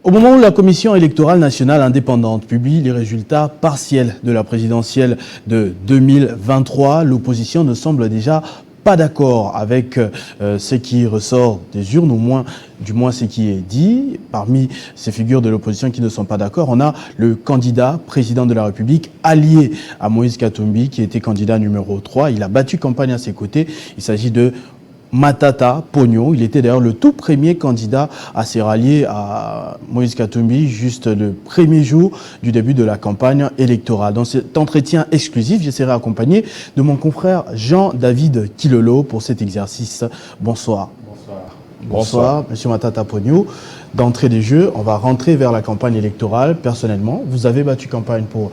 Au moment où la Commission électorale nationale indépendante publie les résultats partiels de la présidentielle de 2023, l'opposition ne semble déjà pas d'accord avec ce qui ressort des urnes, du moins ce qui est dit. Parmi ces figures de l'opposition qui ne sont pas d'accord, on a le candidat président de la République allié à Moïse Katumbi qui était candidat numéro 3. Il a battu campagne à ses côtés. Il s'agit de Matata Ponyo. Il était d'ailleurs le tout premier candidat à se rallier à Moïse Katumbi juste le premier jour du début de la campagne électorale. Dans cet entretien exclusif, je serai accompagné de mon confrère Jean-David Kilolo pour cet exercice. Bonsoir. Bonsoir, Monsieur Matata Ponyo. D'entrée des jeux, on va rentrer vers la campagne électorale. Personnellement, vous avez battu campagne pour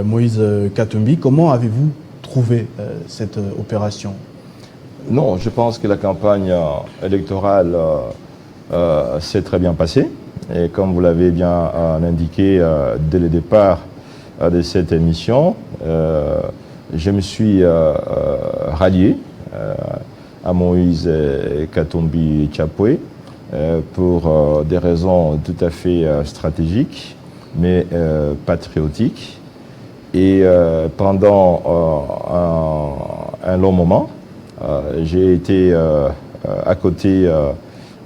Moïse Katumbi. Comment avez-vous trouvé cette opération ? Non, je pense que la campagne électorale s'est très bien passée. Et comme vous l'avez bien indiqué dès le départ de cette émission, je me suis rallié à Moïse Katumbi Tchapoué pour des raisons tout à fait stratégiques, mais patriotiques. Et pendant un long moment, j'ai été à côté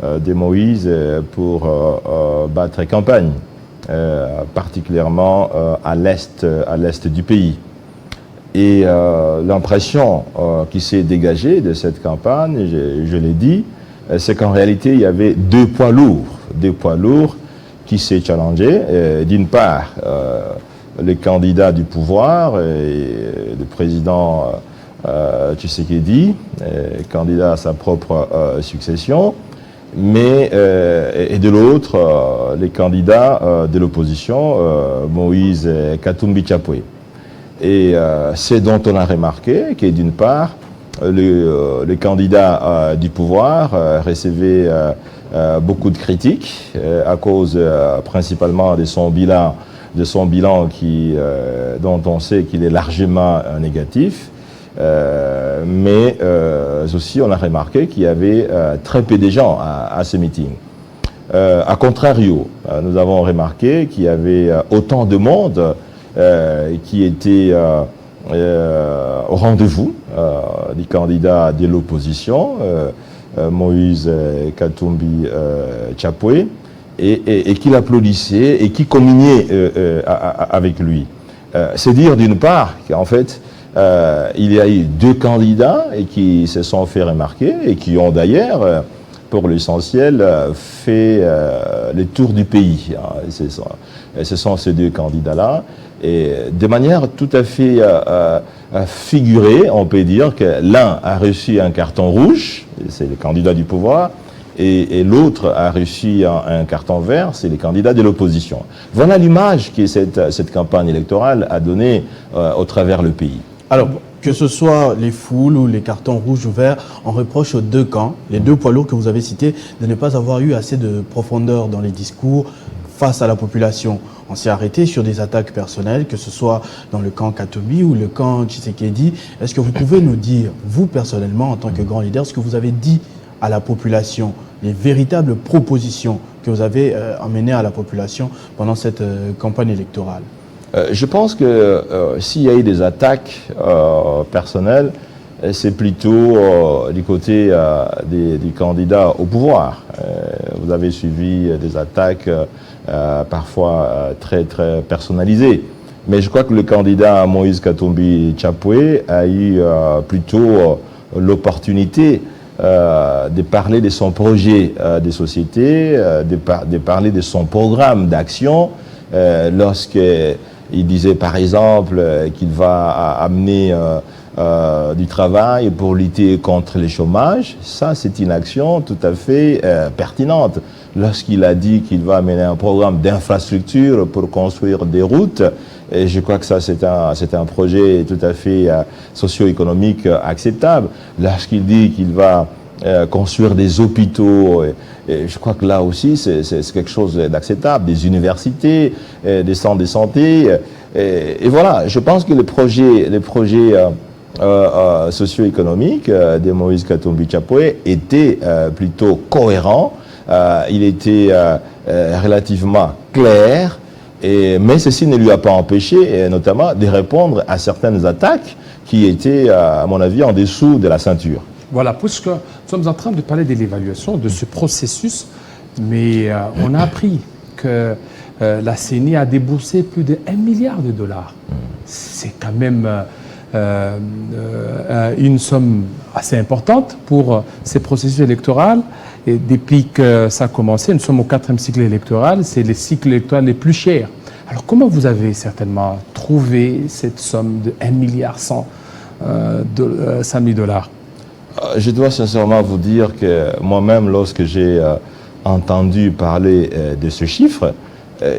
de Moïse pour battre campagne, particulièrement à l'est du pays. Et l'impression qui s'est dégagée de cette campagne, je l'ai dit, c'est qu'en réalité, il y avait deux poids lourds qui s'est challengé. D'une part, le candidat du pouvoir, et le président Tshisekedi, candidat à sa propre succession, mais et de l'autre, les candidats de l'opposition, Moïse Katumbi Tchapoué. Et c'est dont on a remarqué que d'une part, le candidat du pouvoir recevait beaucoup de critiques à cause principalement de son bilan dont on sait qu'il est largement négatif. Mais aussi, on a remarqué qu'il y avait très peu de gens à ce meeting. A contrario, nous avons remarqué qu'il y avait autant de monde qui était au rendez-vous des candidats de l'opposition, Moïse Katumbi Tchapoué, et qui l'applaudissaient et qui communiaient avec lui. C'est dire d'une part qu'en fait, il y a eu deux candidats et qui se sont fait remarquer et qui ont d'ailleurs, pour l'essentiel, fait le tour du pays. Ce sont ces deux candidats-là. Et de manière tout à fait figurée, on peut dire que l'un a reçu un carton rouge, c'est le candidat du pouvoir, et l'autre a reçu un carton vert, c'est les candidats de l'opposition. Voilà l'image que cette campagne électorale a donnée au travers le pays. Alors, que ce soit les foules ou les cartons rouges ou verts, on reproche aux deux camps, les deux poids lourds que vous avez cités, de ne pas avoir eu assez de profondeur dans les discours face à la population. On s'est arrêté sur des attaques personnelles, que ce soit dans le camp Katumbi ou le camp Tshisekedi. Est-ce que vous pouvez nous dire, vous personnellement, en tant que grand leader, ce que vous avez dit à la population, les véritables propositions que vous avez amenées à la population pendant cette campagne électorale ? Je pense que s'il y a eu des attaques personnelles, c'est plutôt du côté des candidats au pouvoir. Vous avez suivi des attaques parfois très très personnalisées. Mais je crois que le candidat Moïse Katumbi Tchapoué a eu plutôt l'opportunité de parler de son projet de société, de parler de son programme d'action lorsqu'il disait par exemple qu'il va amener du travail pour lutter contre le chômage. Ça, c'est une action tout à fait pertinente. Lorsqu'il a dit qu'il va amener un programme d'infrastructure pour construire des routes, et je crois que ça, c'est un projet tout à fait socio-économique acceptable. Lorsqu'il dit qu'il va construire des hôpitaux, et je crois que là aussi, c'est quelque chose d'acceptable. Des universités, des centres de santé. Et voilà, je pense que les projets socio-économiques de Moïse Katumbi Tchapoué étaient plutôt cohérents il était relativement clair, mais ceci ne lui a pas empêché, notamment, de répondre à certaines attaques qui étaient, à mon avis, en dessous de la ceinture. Voilà, puisque nous sommes en train de parler de l'évaluation de ce processus, mais on a appris que la CENI a déboursé plus de 1 milliard de dollars. C'est quand même une somme assez importante pour ces processus électoraux. Et depuis que ça a commencé, nous sommes au 4e cycle électoral, c'est le cycle électoral les plus chers. Alors comment vous avez certainement trouvé cette somme de 1 milliard 100 000 dollars? Je dois sincèrement vous dire que moi-même, lorsque j'ai entendu parler de ce chiffre,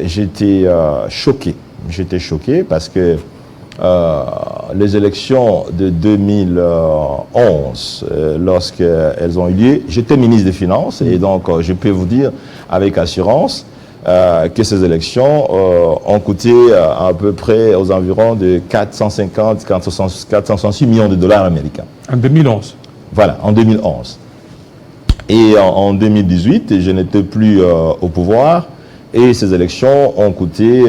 j'étais choqué. J'étais choqué parce que les élections de 2011, lorsqu'elles ont eu lieu, j'étais ministre des Finances et donc je peux vous dire avec assurance que ces élections ont coûté à peu près aux environs de 466 millions de dollars américains. En 2011. Voilà, en 2011. Et en 2018, je n'étais plus au pouvoir et ces élections ont coûté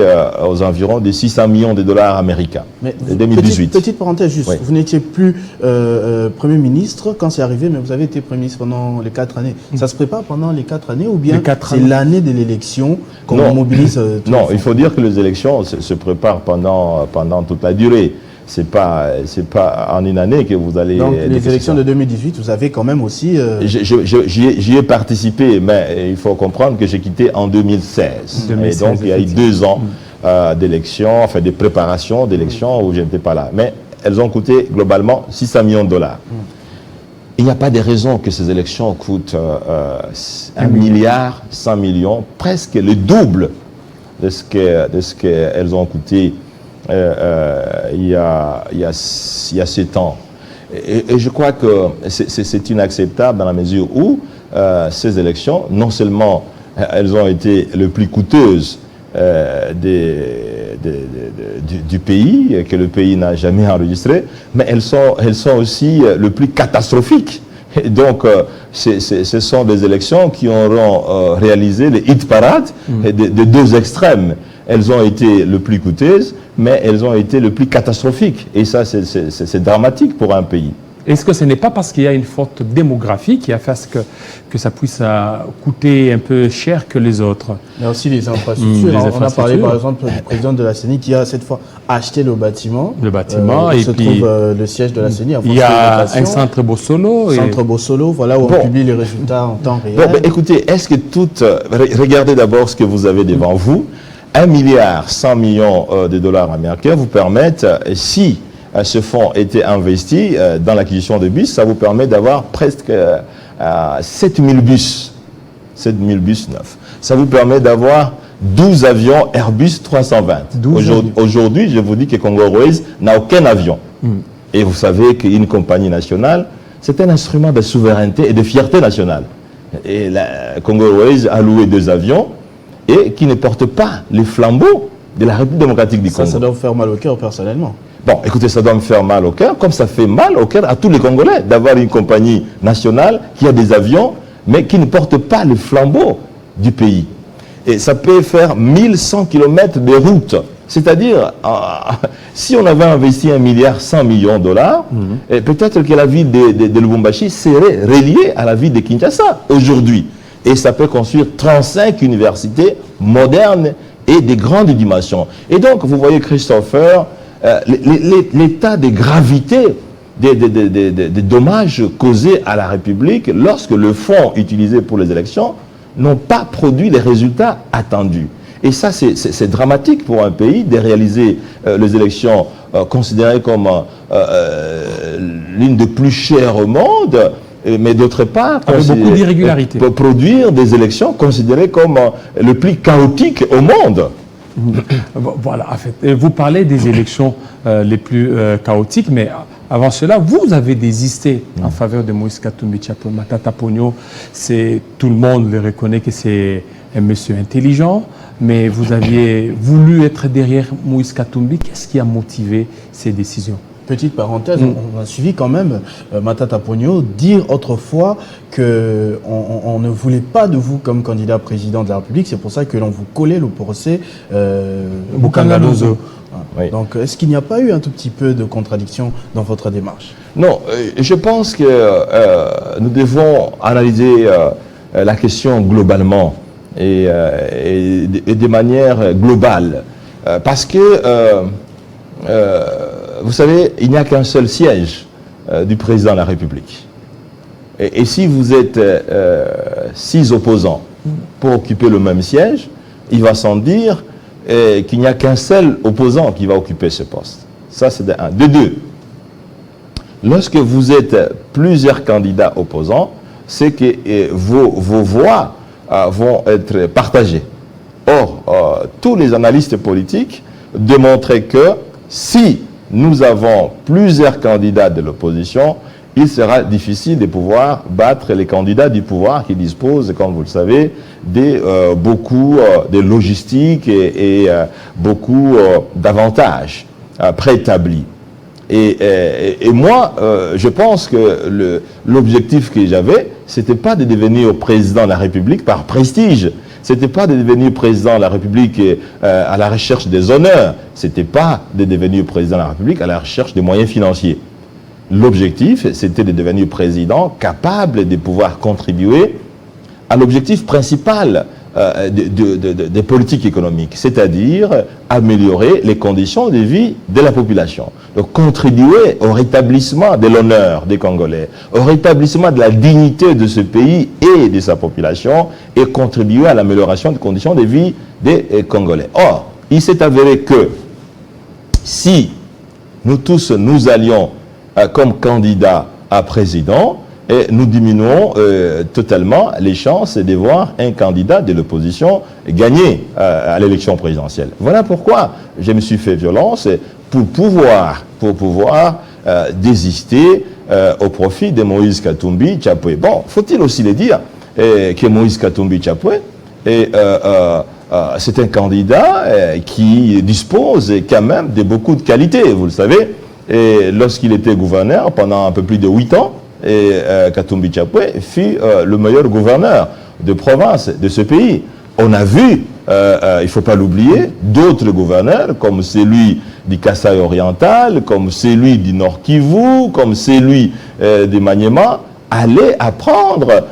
aux environs de 600 millions de dollars américains. Mais 2018. Petite parenthèse juste, oui. Vous n'étiez plus Premier ministre quand c'est arrivé, mais vous avez été Premier ministre pendant les 4 années. Ça se prépare pendant les 4 années ou bien c'est l'année de l'élection qu'on mobilise Non, il faut dire que les élections se préparent pendant toute la durée. C'est pas en une année que vous allez... Donc les élections de 2018, vous avez quand même aussi... J'y ai participé, mais il faut comprendre que j'ai quitté en 2016. Et donc il y a eu 2 ans d'élections, enfin de préparation d'élections où je n'étais pas là. Mais elles ont coûté globalement 600 millions de dollars. Il n'y a pas de raison que ces élections coûtent 1 milliard 100 millions, presque le double de ce qu'elles ont coûté il y a 7 ans. Et je crois que c'est inacceptable dans la mesure où ces élections, non seulement elles ont été les plus coûteuses du pays, que le pays n'a jamais enregistré, mais elles sont aussi le plus catastrophiques. Et donc, ce sont des élections qui auront réalisé les hit parades de 2 extrêmes. Elles ont été le plus coûteuses, mais elles ont été le plus catastrophiques. Et ça, c'est dramatique pour un pays. Est-ce que ce n'est pas parce qu'il y a une forte démographie qui a fait que ça puisse coûter un peu cher que les autres? Il y a aussi les infrastructures. On a parlé par exemple du président de la CENI qui a cette fois acheté le bâtiment. Le bâtiment, et se trouve le siège de la CENI. Il y a un centre Bossolo. Centre Bossolo, voilà où on publie les résultats en temps réel. Bon, écoutez, est-ce que regardez d'abord ce que vous avez devant vous. 1 milliard 100 millions de dollars américains vous permettent, si ce fonds était investi dans l'acquisition de bus, ça vous permet d'avoir presque 7000 bus. 7000 bus neufs. Ça vous permet d'avoir 12 avions Airbus 320. Aujourd'hui, je vous dis que Congo Airways n'a aucun avion. Et vous savez qu'une compagnie nationale, c'est un instrument de souveraineté et de fierté nationale. Et la Congo Airways a loué 2 avions et qui ne portent pas les flambeaux de la République démocratique du Congo. Ça doit vous faire mal au cœur personnellement. Bon, écoutez, ça doit me faire mal au cœur, comme ça fait mal au cœur à tous les Congolais d'avoir une compagnie nationale qui a des avions, mais qui ne porte pas le flambeau du pays. Et ça peut faire 1100 km de route. C'est-à-dire, si on avait investi 1 milliard 100 millions de dollars, peut-être que la ville de Lubumbashi serait reliée à la ville de Kinshasa aujourd'hui. Et ça peut construire 35 universités modernes et de grandes dimensions. Et donc, vous voyez, Christopher, l'état de gravité des dommages causés à la République lorsque le fonds utilisé pour les élections n'ont pas produit les résultats attendus. Et ça, c'est dramatique pour un pays de réaliser les élections considérées comme l'une des plus chères au monde, mais d'autre part, avec beaucoup d'irrégularités. Produire des élections considérées comme le plus chaotique au monde. Voilà, en fait, vous parlez des élections les plus chaotiques, mais avant cela, vous avez désisté en faveur de Moïse Katumbi Tshilombo Matata Ponyo. Tout le monde le reconnaît que c'est un monsieur intelligent, mais vous aviez voulu être derrière Moïse Katumbi. Qu'est-ce qui a motivé ces décisions? petite parenthèse, on a suivi quand même Matata Ponyo dire autrefois qu'on ne voulait pas de vous comme candidat président de la République, c'est pour ça que l'on vous collait le procès Bukangalozo. Oui. Donc, est-ce qu'il n'y a pas eu un tout petit peu de contradiction dans votre démarche? Non, je pense que nous devons analyser la question globalement et de manière globale. Parce que, vous savez, il n'y a qu'un seul siège du président de la République. Et si vous êtes 6 opposants pour occuper le même siège, il va sans dire qu'il n'y a qu'un seul opposant qui va occuper ce poste. Ça, c'est de un. De deux, lorsque vous êtes plusieurs candidats opposants, c'est que vos voix vont être partagées. Or, tous les analystes politiques démontraient que si nous avons plusieurs candidats de l'opposition, il sera difficile de pouvoir battre les candidats du pouvoir qui disposent, comme vous le savez, de beaucoup de logistique et beaucoup d'avantages préétablis. Et moi, je pense que l'objectif que j'avais, c'était pas de devenir président de la République par prestige. C'était pas de devenir président de la République à la recherche des honneurs. C'était pas de devenir président de la République à la recherche des moyens financiers. L'objectif, c'était de devenir président capable de pouvoir contribuer à l'objectif principal des politiques économiques, c'est-à-dire améliorer les conditions de vie de la population. Donc contribuer au rétablissement de l'honneur des Congolais, au rétablissement de la dignité de ce pays et de sa population, et contribuer à l'amélioration des conditions de vie des Congolais. Or, il s'est avéré que si nous tous nous allions comme candidat à président, et nous diminuons totalement les chances de voir un candidat de l'opposition gagner à l'élection présidentielle. Voilà pourquoi je me suis fait violence pour pouvoir désister au profit de Moïse Katumbi Tchapoué. Bon, faut-il aussi le dire que Moïse Katumbi Tchapoué c'est un candidat qui dispose quand même de beaucoup de qualités, vous le savez. Et lorsqu'il était gouverneur pendant un peu plus de 8 ans, Katumbi Tchapoué fut le meilleur gouverneur de province de ce pays. On a vu, il ne faut pas l'oublier, d'autres gouverneurs comme celui du Kasaï oriental, comme celui du Nord Kivu, comme celui du Maniema, aller apprendre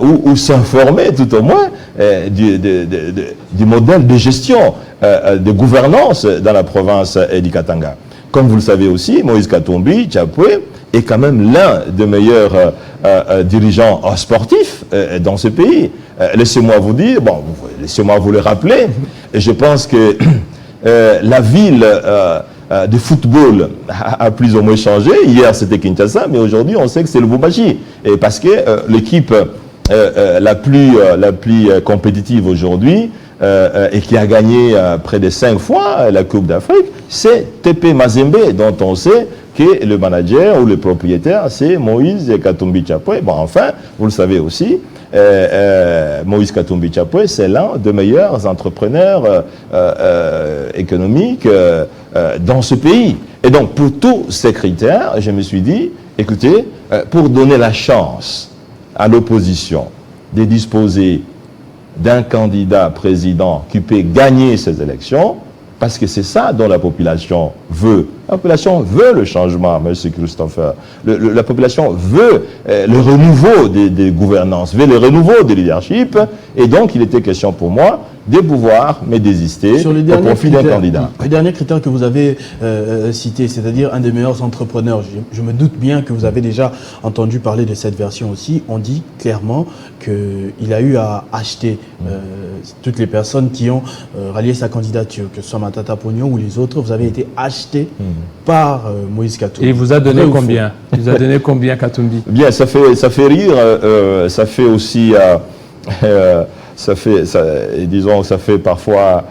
ou s'informer tout au moins du modèle de gestion, de gouvernance dans la province du Katanga. Comme vous le savez aussi, Moïse Katumbi Tchapoué est quand même l'un des meilleurs dirigeants sportifs dans ce pays. Laissez-moi vous dire, bon, laissez-moi vous le rappeler, et je pense que la ville de football a plus ou moins changé. Hier, c'était Kinshasa, mais aujourd'hui, on sait que c'est le Lubumbashi. Et parce que l'équipe la plus compétitive aujourd'hui, et qui a gagné près de 5 fois la Coupe d'Afrique, c'est TP Mazembe, dont on sait que le manager ou le propriétaire, c'est Moïse Katumbi Tchapoué. Bon, enfin, vous le savez aussi, Moïse Katumbi Tchapoué, c'est l'un des meilleurs entrepreneurs économiques dans ce pays. Et donc, pour tous ces critères, je me suis dit, écoutez, pour donner la chance à l'opposition de disposer d'un candidat président qui peut gagner ces élections, parce que c'est ça dont la population veut. La population veut le changement, M. Christopher. La population veut le renouveau des gouvernances, veut le renouveau des leadership. Et donc, il était question pour moi de pouvoir me désister au profit d'un candidat. Le dernier critère que vous avez cité, c'est-à-dire un des meilleurs entrepreneurs, je me doute bien que vous avez déjà entendu parler de cette version aussi. On dit clairement qu'il a eu à acheter toutes les personnes qui ont rallié sa candidature, que ce soit Matata Ponyo ou les autres. Vous avez été acheté par Moïse Katumbi. Et il vous a donné combien? Il vous a donné combien, Katumbi? Bien, ça fait rire, ça fait aussi... ça fait parfois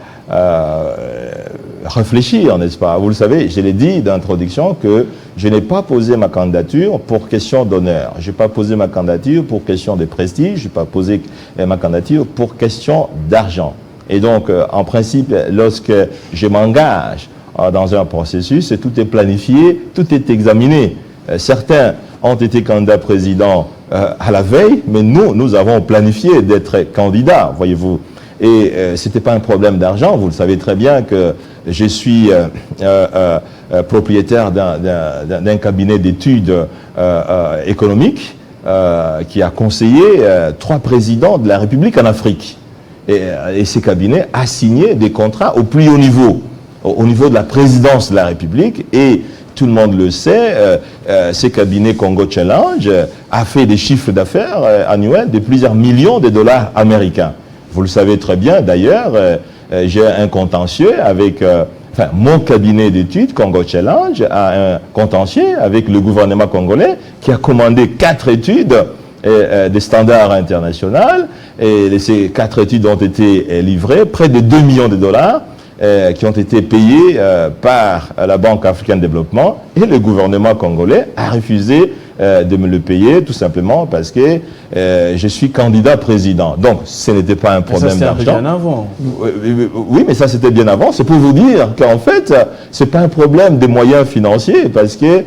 réfléchir, n'est-ce pas? Vous le savez, je l'ai dit d'introduction que je n'ai pas posé ma candidature pour question d'honneur. Je n'ai pas posé ma candidature pour question de prestige. Je n'ai pas posé ma candidature pour question d'argent. Et donc, en principe, lorsque je m'engage dans un processus et tout est planifié, tout est examiné. Certains ont été candidats présidents à la veille, mais nous avons planifié d'être candidats, voyez-vous. Et ce n'était pas un problème d'argent. Vous le savez très bien que je suis propriétaire d'un cabinet d'études économiques qui a conseillé 3 présidents de la République en Afrique. Et ces cabinets a signé des contrats au plus haut niveau, au niveau de la présidence de la République. Et tout le monde le sait, ces cabinets Congo Challenge a fait des chiffres d'affaires annuels de plusieurs millions de dollars américains. Vous le savez très bien, d'ailleurs, j'ai un contentieux avec, mon cabinet d'études, Congo Challenge, a un contentieux avec le gouvernement congolais qui a commandé 4 études des standards internationaux. Et ces 4 études ont été livrées, près de 2 millions de dollars, qui ont été payés par la Banque africaine de développement. Et le gouvernement congolais a refusé de me le payer, tout simplement parce que je suis candidat président. Donc, ce n'était pas un problème d'argent. Ça, c'était bien avant. Oui, mais ça, c'était bien avant. C'est pour vous dire qu'en fait, ce n'est pas un problème de moyens financiers, parce que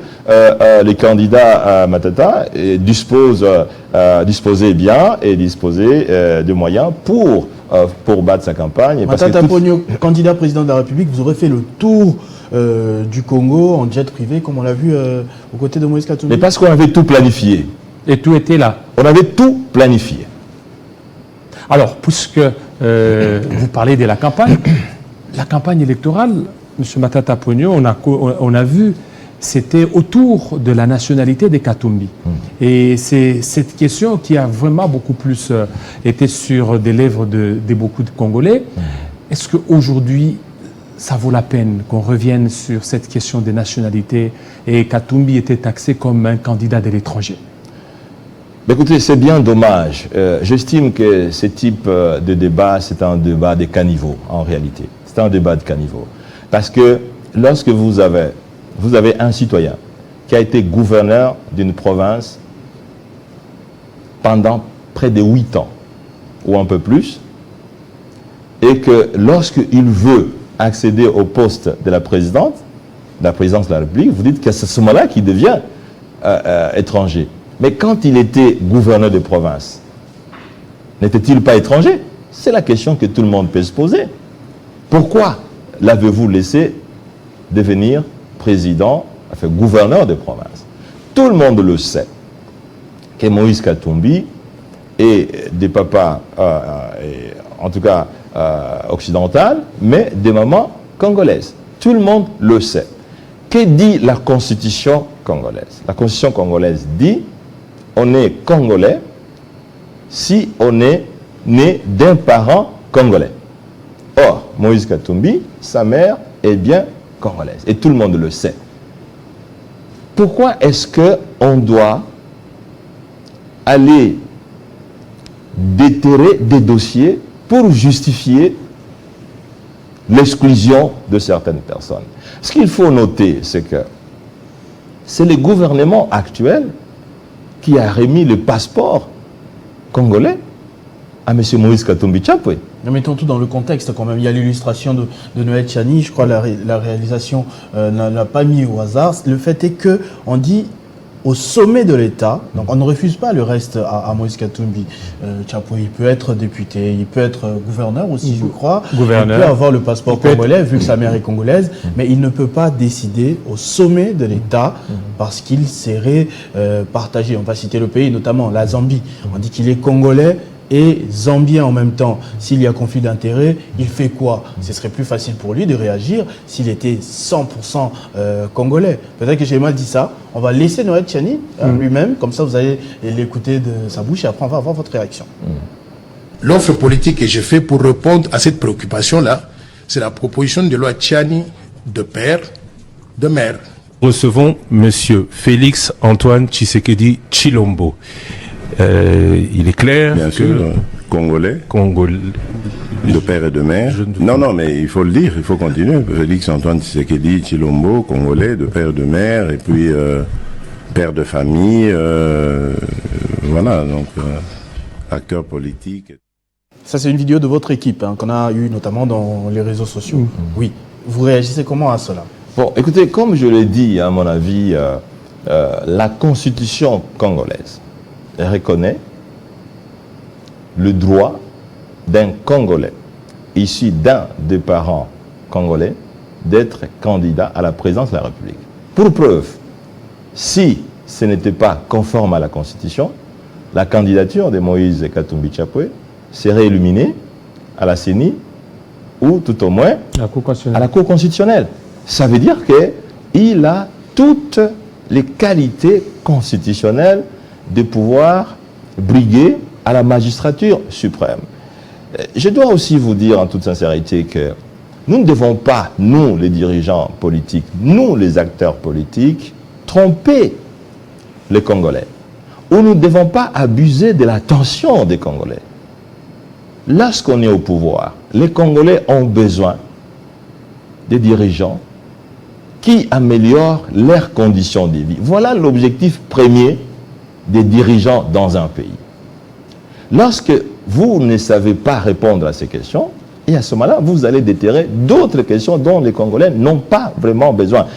les candidats à Matata disposaient bien et disposaient de moyens pour battre sa campagne. Matata Ponyo, candidat président de la République, vous aurez fait le tour du Congo en jet privé, comme on l'a vu aux côtés de Moïse Katumbi. Mais parce qu'on avait tout planifié. Et tout était là. On avait tout planifié. Alors, puisque vous parlez de la campagne électorale, M. Matata Ponyo, on a vu, c'était autour de la nationalité des Katumbi. Et c'est cette question qui a vraiment beaucoup plus été sur des lèvres de beaucoup de Congolais. Est-ce qu'aujourd'hui, ça vaut la peine qu'on revienne sur cette question des nationalités et Katumbi était taxé comme un candidat de l'étranger? Écoutez, c'est bien dommage. J'estime que ce type de débat, c'est un débat de caniveau, en réalité. C'est un débat de caniveau. Parce que lorsque vous avez un citoyen qui a été gouverneur d'une province pendant près de 8 ans, ou un peu plus, et que lorsqu'il veut accéder au poste de la présidence de la République, vous dites que c'est ce moment-là qu'il devient étranger. Mais quand il était gouverneur de province, n'était-il pas étranger? C'est la question que tout le monde peut se poser. Pourquoi l'avez-vous laissé devenir président, gouverneur de province? Tout le monde le sait que Moïse Katumbi est des papas, en tout cas occidental, mais des mamans congolaises. Tout le monde le sait. Que dit la Constitution congolaise? La Constitution congolaise dit on est congolais si on est né d'un parent congolais. Or, Moïse Katumbi, sa mère est bien congolaise. Et tout le monde le sait. Pourquoi est-ce qu'on doit aller déterrer des dossiers pour justifier l'exclusion de certaines personnes? Ce qu'il faut noter, c'est que c'est le gouvernement actuel qui a remis le passeport congolais à M. Moïse Katumbi Chapwe. Mettons tout dans le contexte quand même. Il y a l'illustration de Noël Tchani, je crois la réalisation n'a pas mis au hasard. Le fait est qu'on dit au sommet de l'État, donc on ne refuse pas le reste à Moïse Katumbi Chapwe. Il peut être député, il peut être gouverneur aussi, je crois. Gouverneur. Il peut avoir le passeport congolais, vu que sa mère est congolaise, mais il ne peut pas décider au sommet de l'État parce qu'il serait partagé. On va citer le pays, notamment la Zambie. On dit qu'il est congolais et zambien en même temps. S'il y a conflit d'intérêts, il fait quoi? Ce serait plus facile pour lui de réagir s'il était 100% congolais. Peut-être que j'ai mal dit ça. On va laisser Noël Tchani lui-même, comme ça vous allez l'écouter de sa bouche et après on va avoir votre réaction. L'offre politique que j'ai fait pour répondre à cette préoccupation-là, c'est la proposition de loi Tchani de père, de mère. Recevons Monsieur Félix Antoine Tshisekedi Tshilombo. Il est clair bien que sûr, congolais, de père et de mère. Non, mais il faut le dire, il faut continuer. Félix Antoine Tshisekedi Tshilombo, congolais, de père et de mère, et puis père de famille, voilà, donc acteur politique. Ça, c'est une vidéo de votre équipe qu'on a eue notamment dans les réseaux sociaux. Oui. Vous réagissez comment à cela? Bon, écoutez, comme je l'ai dit, à mon avis, la constitution congolaise reconnaît le droit d'un Congolais issu d'un des parents congolais d'être candidat à la présidence de la République. Pour preuve, si ce n'était pas conforme à la Constitution, la candidature de Moïse Katumbi Chapwe serait éliminée à la CENI ou tout au moins à la Cour constitutionnelle. Ça veut dire qu'il a toutes les qualités constitutionnelles de pouvoir briguer à la magistrature suprême. Je dois aussi vous dire en toute sincérité que nous ne devons pas, nous les dirigeants politiques, nous les acteurs politiques, tromper les Congolais. Ou nous ne devons pas abuser de l'attention des Congolais. Lorsqu'on est au pouvoir, les Congolais ont besoin des dirigeants qui améliorent leurs conditions de vie. Voilà l'objectif premier des dirigeants dans un pays. Lorsque vous ne savez pas répondre à ces questions, et à ce moment-là, vous allez déterrer d'autres questions dont les Congolais n'ont pas vraiment besoin.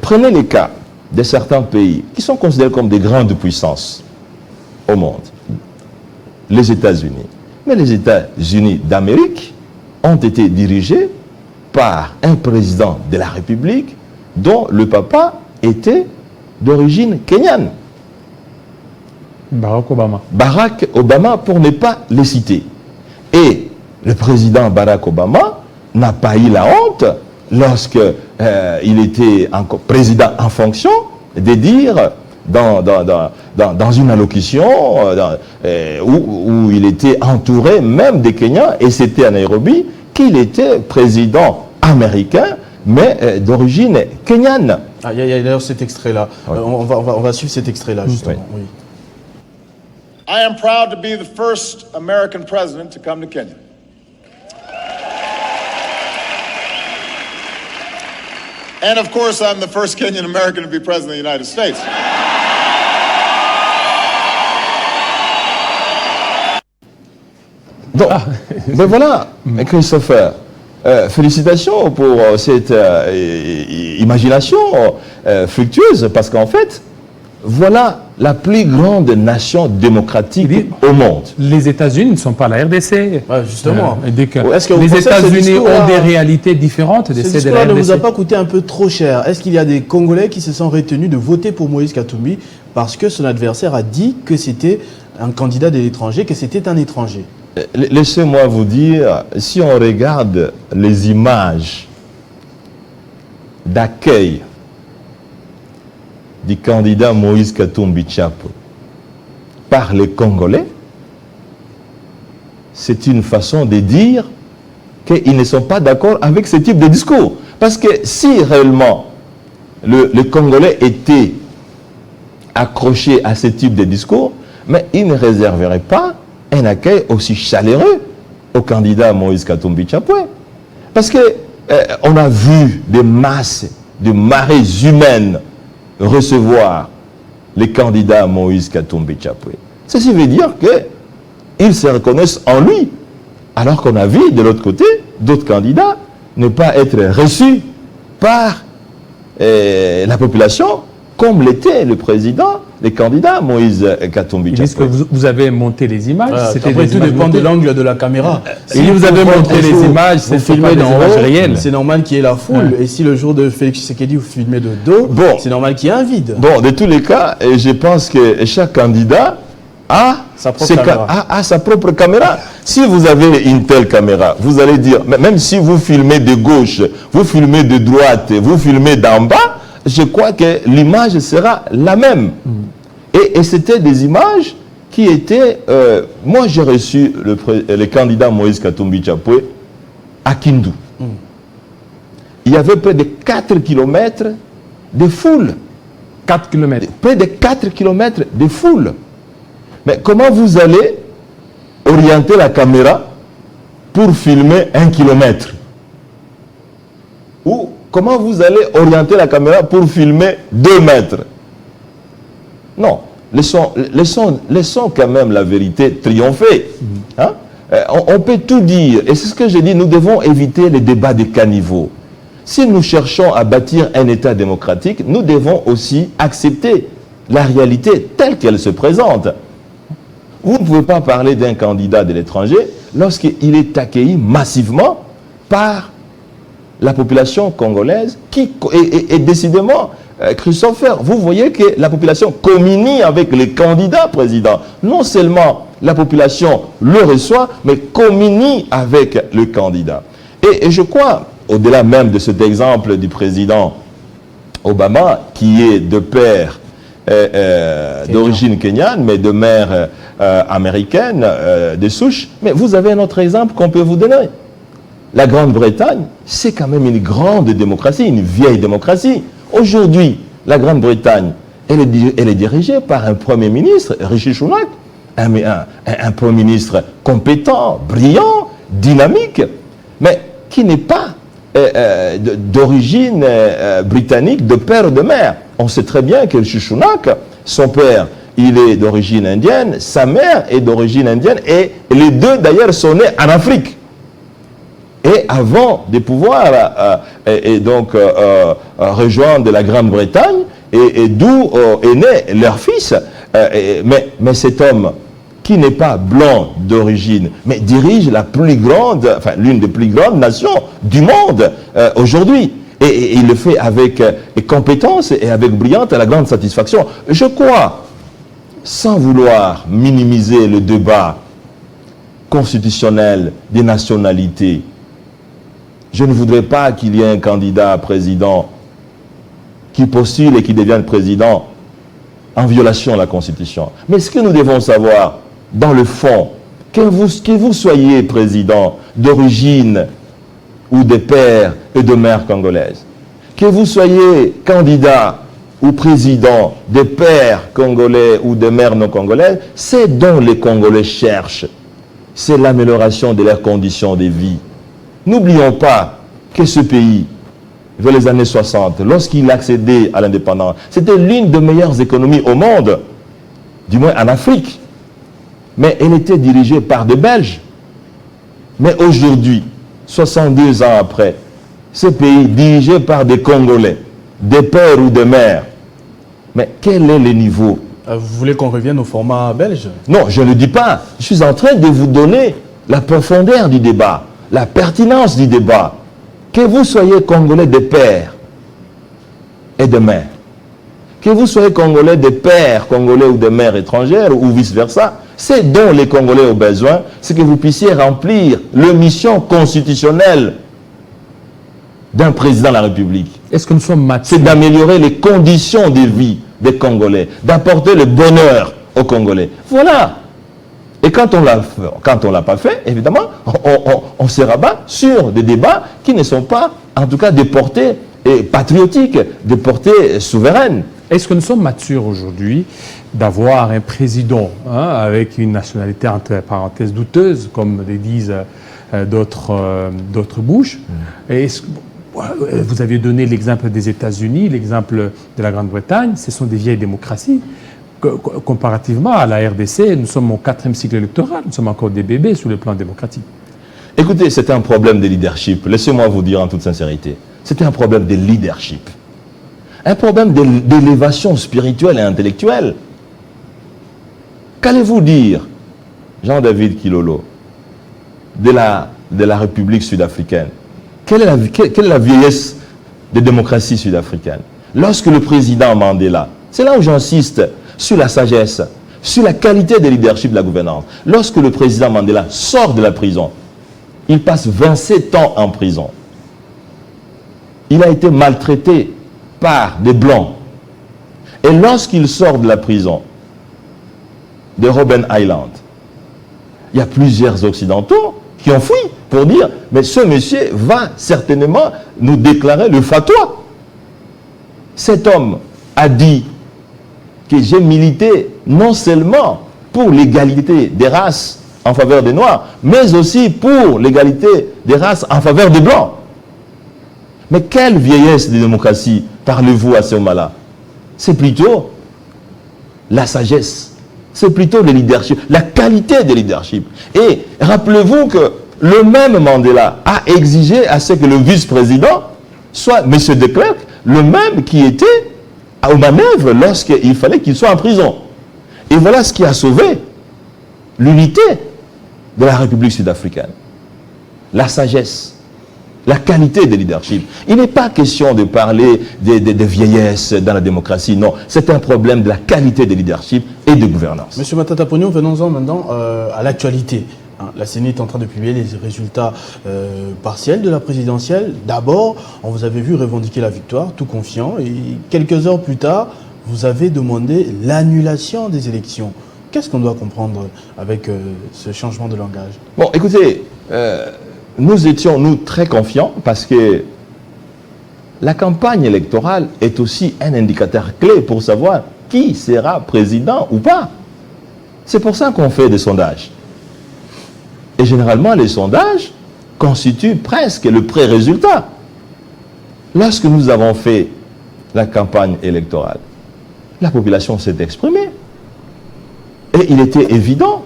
Prenez les cas de certains pays qui sont considérés comme des grandes puissances au monde. Les États-Unis. Mais les États-Unis d'Amérique ont été dirigés par un président de la République dont le papa était d'origine kenyane. Barack Obama. Barack Obama, pour ne pas les citer. Et le président Barack Obama n'a pas eu la honte, lorsque il était encore président en fonction, de dire dans une allocution où il était entouré même des Kenyans, et c'était à Nairobi, qu'il était président américain, mais d'origine kenyane. Ah, il y a d'ailleurs cet extrait-là. Oui. On va suivre cet extrait-là, justement. Oui. I am proud to be the first American president to come to Kenya. And of course, I'm the first Kenyan American to be president of the United States. Donc, ben voilà, Christopher, félicitations pour cette imagination fructueuse, parce qu'en fait, voilà la plus grande nation démocratique au monde. Les États-Unis ne sont pas la RDC. Ouais, justement. Est-ce que les États-Unis ont des réalités différentes de celles de la RDC? Ce discours ne vous a pas coûté un peu trop cher? Est-ce qu'il y a des Congolais qui se sont retenus de voter pour Moïse Katumbi parce que son adversaire a dit que c'était un candidat de l'étranger, que c'était un étranger? Laissez-moi vous dire, si on regarde les images d'accueil du candidat Moïse Katumbi Chapwe par les Congolais, c'est une façon de dire qu'ils ne sont pas d'accord avec ce type de discours. Parce que si réellement les Congolais étaient accrochés à ce type de discours, mais ils ne réserveraient pas un accueil aussi chaleureux au candidat Moïse Katumbi Chapwe. Parce que on a vu des masses, des marées humaines recevoir les candidats Moïse Katumbi Chapwe. Ceci veut dire qu'ils se reconnaissent en lui, alors qu'on a vu de l'autre côté d'autres candidats ne pas être reçus par la population comme l'était le président, les candidats Moïse Katumbi Chapwe. Est-ce que vous avez monté les images? Après, tout dépend de l'angle de la caméra. Si vous avez monté les images, c'est filmé dans l'image réelle. C'est normal qu'il y ait la foule. Et si le jour de Félix Tshisekedi vous filmez de dos, c'est normal qu'il y ait un vide. Bon, de tous les cas, je pense que chaque candidat a sa propre caméra. Si vous avez une telle caméra, vous allez dire, même si vous filmez de gauche, vous filmez de droite, vous filmez d'en bas, je crois que l'image sera la même. Et c'était des images qui étaient... moi, j'ai reçu le candidat Moïse Katumbi Chapwe à Kindu. Il y avait près de 4 km de foule. 4 km. Près de 4 km de foule. Mais comment vous allez orienter la caméra pour filmer 1 kilomètre? Ou comment vous allez orienter la caméra pour filmer 2 mètres? Non, laissons quand même la vérité triompher. On peut tout dire, et c'est ce que j'ai dit, nous devons éviter les débats de caniveau. si nous cherchons à bâtir un État démocratique, nous devons aussi accepter la réalité telle qu'elle se présente. Vous ne pouvez pas parler d'un candidat de l'étranger lorsqu'il est accueilli massivement par la population congolaise qui est décidément, Christopher, vous voyez que la population communie avec les candidats présidents. Non seulement la population le reçoit, mais communie avec le candidat. Et je crois, au-delà même de cet exemple du président Obama, qui est de père d'origine kenyane, mais de mère américaine, de souche, mais vous avez un autre exemple qu'on peut vous donner. La Grande-Bretagne, c'est quand même une grande démocratie, une vieille démocratie. Aujourd'hui, la Grande-Bretagne, elle est dirigée par un Premier ministre, Rishi Sunak, un Premier ministre compétent, brillant, dynamique, mais qui n'est pas d'origine britannique, de père ou de mère. On sait très bien que Rishi Sunak, son père, il est d'origine indienne, sa mère est d'origine indienne, et les deux d'ailleurs sont nés en Afrique. Et avant de pouvoir rejoindre la Grande-Bretagne, et d'où est né leur fils, mais cet homme qui n'est pas blanc d'origine, mais dirige l'une des plus grandes nations du monde aujourd'hui. Et il le fait avec compétence et avec brillante, à la grande satisfaction. Je crois, sans vouloir minimiser le débat constitutionnel des nationalités, je ne voudrais pas qu'il y ait un candidat président qui postule et qui devienne président en violation de la Constitution. Mais ce que nous devons savoir, dans le fond, que vous soyez président d'origine ou de père et de mère congolaise, que vous soyez candidat ou président de pères congolais ou de mères non congolaises, c'est dont les Congolais cherchent. C'est l'amélioration de leurs conditions de vie. N'oublions pas que ce pays, vers les années 60, lorsqu'il accédait à l'indépendance, c'était l'une des meilleures économies au monde, du moins en Afrique. Mais elle était dirigée par des Belges. Mais aujourd'hui, 62 ans après, ce pays dirigé par des Congolais, des pères ou des mères. Mais quel est le niveau? Vous voulez qu'on revienne au format belge? Non, je ne dis pas. Je suis en train de vous donner la profondeur du débat, la pertinence du débat. Que vous soyez Congolais de père et de mère, que vous soyez Congolais de père congolais ou de mère étrangère ou vice-versa, c'est dont les Congolais ont besoin, c'est que vous puissiez remplir la mission constitutionnelle d'un président de la République. Est-ce que nous sommes matures? C'est d'améliorer les conditions de vie des Congolais, d'apporter le bonheur aux Congolais. Voilà. Et quand on ne l'a pas fait, évidemment, on se rabat sur des débats qui ne sont pas, en tout cas, de portée patriotique, de portée souveraine. Est-ce que nous sommes matures aujourd'hui d'avoir un président avec une nationalité entre parenthèses douteuse, comme le disent d'autres bouches? Vous aviez donné l'exemple des États-Unis, l'exemple de la Grande-Bretagne, ce sont des vieilles démocraties. Comparativement à la RDC, nous sommes au 4e cycle électoral, nous sommes encore des bébés sur le plan démocratique. Écoutez, c'est un problème de leadership. Laissez-moi vous dire en toute sincérité. C'est un problème de leadership. Un problème d'élévation spirituelle et intellectuelle. Qu'allez-vous dire, Jean-David Kilolo, de la République sud-africaine? Quelle est la vieillesse des démocraties sud-africaines? Lorsque le président Mandela, c'est là où j'insiste, sur la sagesse, sur la qualité de leadership de la gouvernance. Lorsque le président Mandela sort de la prison, il passe 27 ans en prison. Il a été maltraité par des Blancs. Et lorsqu'il sort de la prison de Robben Island, il y a plusieurs Occidentaux qui ont fui pour dire « mais ce monsieur va certainement nous déclarer le fatwa ». Cet homme a dit que j'ai milité non seulement pour l'égalité des races en faveur des Noirs, mais aussi pour l'égalité des races en faveur des Blancs. Mais quelle vieillesse de démocratie parlez-vous à ce moment-là? C'est plutôt la sagesse, c'est plutôt le leadership, la qualité de leadership. Et rappelez-vous que le même Mandela a exigé à ce que le vice-président soit M. de Klerk, le même qui était aux manœuvres lorsqu'il fallait qu'il soit en prison. Et voilà ce qui a sauvé l'unité de la République sud-africaine. La sagesse, la qualité de leadership. Il n'est pas question de parler de vieillesse dans la démocratie, non. C'est un problème de la qualité de leadership et de gouvernance. Monsieur Matata Ponyo, venons-en maintenant à l'actualité. La CENI est en train de publier les résultats partiels de la présidentielle. D'abord, on vous avait vu revendiquer la victoire, tout confiant, et quelques heures plus tard, vous avez demandé l'annulation des élections. Qu'est-ce qu'on doit comprendre avec ce changement de langage? Bon, écoutez, nous étions, nous, très confiants parce que la campagne électorale est aussi un indicateur clé pour savoir qui sera président ou pas. C'est pour ça qu'on fait des sondages. Et généralement, les sondages constituent presque le pré-résultat. Lorsque nous avons fait la campagne électorale, la population s'est exprimée. Et il était évident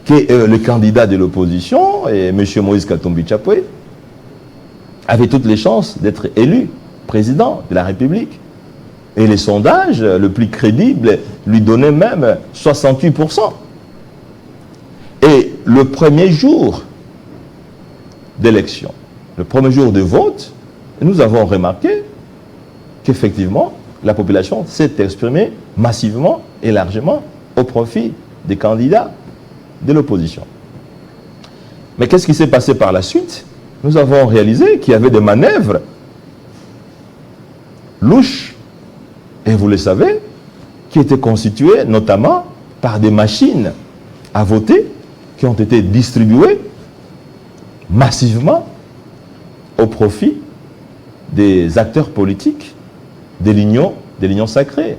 que le candidat de l'opposition, M. Moïse Katumbi Chapwe, avait toutes les chances d'être élu président de la République. Et les sondages, le plus crédible, lui donnaient même 68%. Et le premier jour d'élection, le premier jour de vote, nous avons remarqué qu'effectivement, la population s'est exprimée massivement et largement au profit des candidats de l'opposition. Mais qu'est-ce qui s'est passé par la suite? Nous avons réalisé qu'il y avait des manœuvres louches, et vous le savez, qui étaient constituées notamment par des machines à voter qui ont été distribuées massivement au profit des acteurs politiques de l'Union sacrée.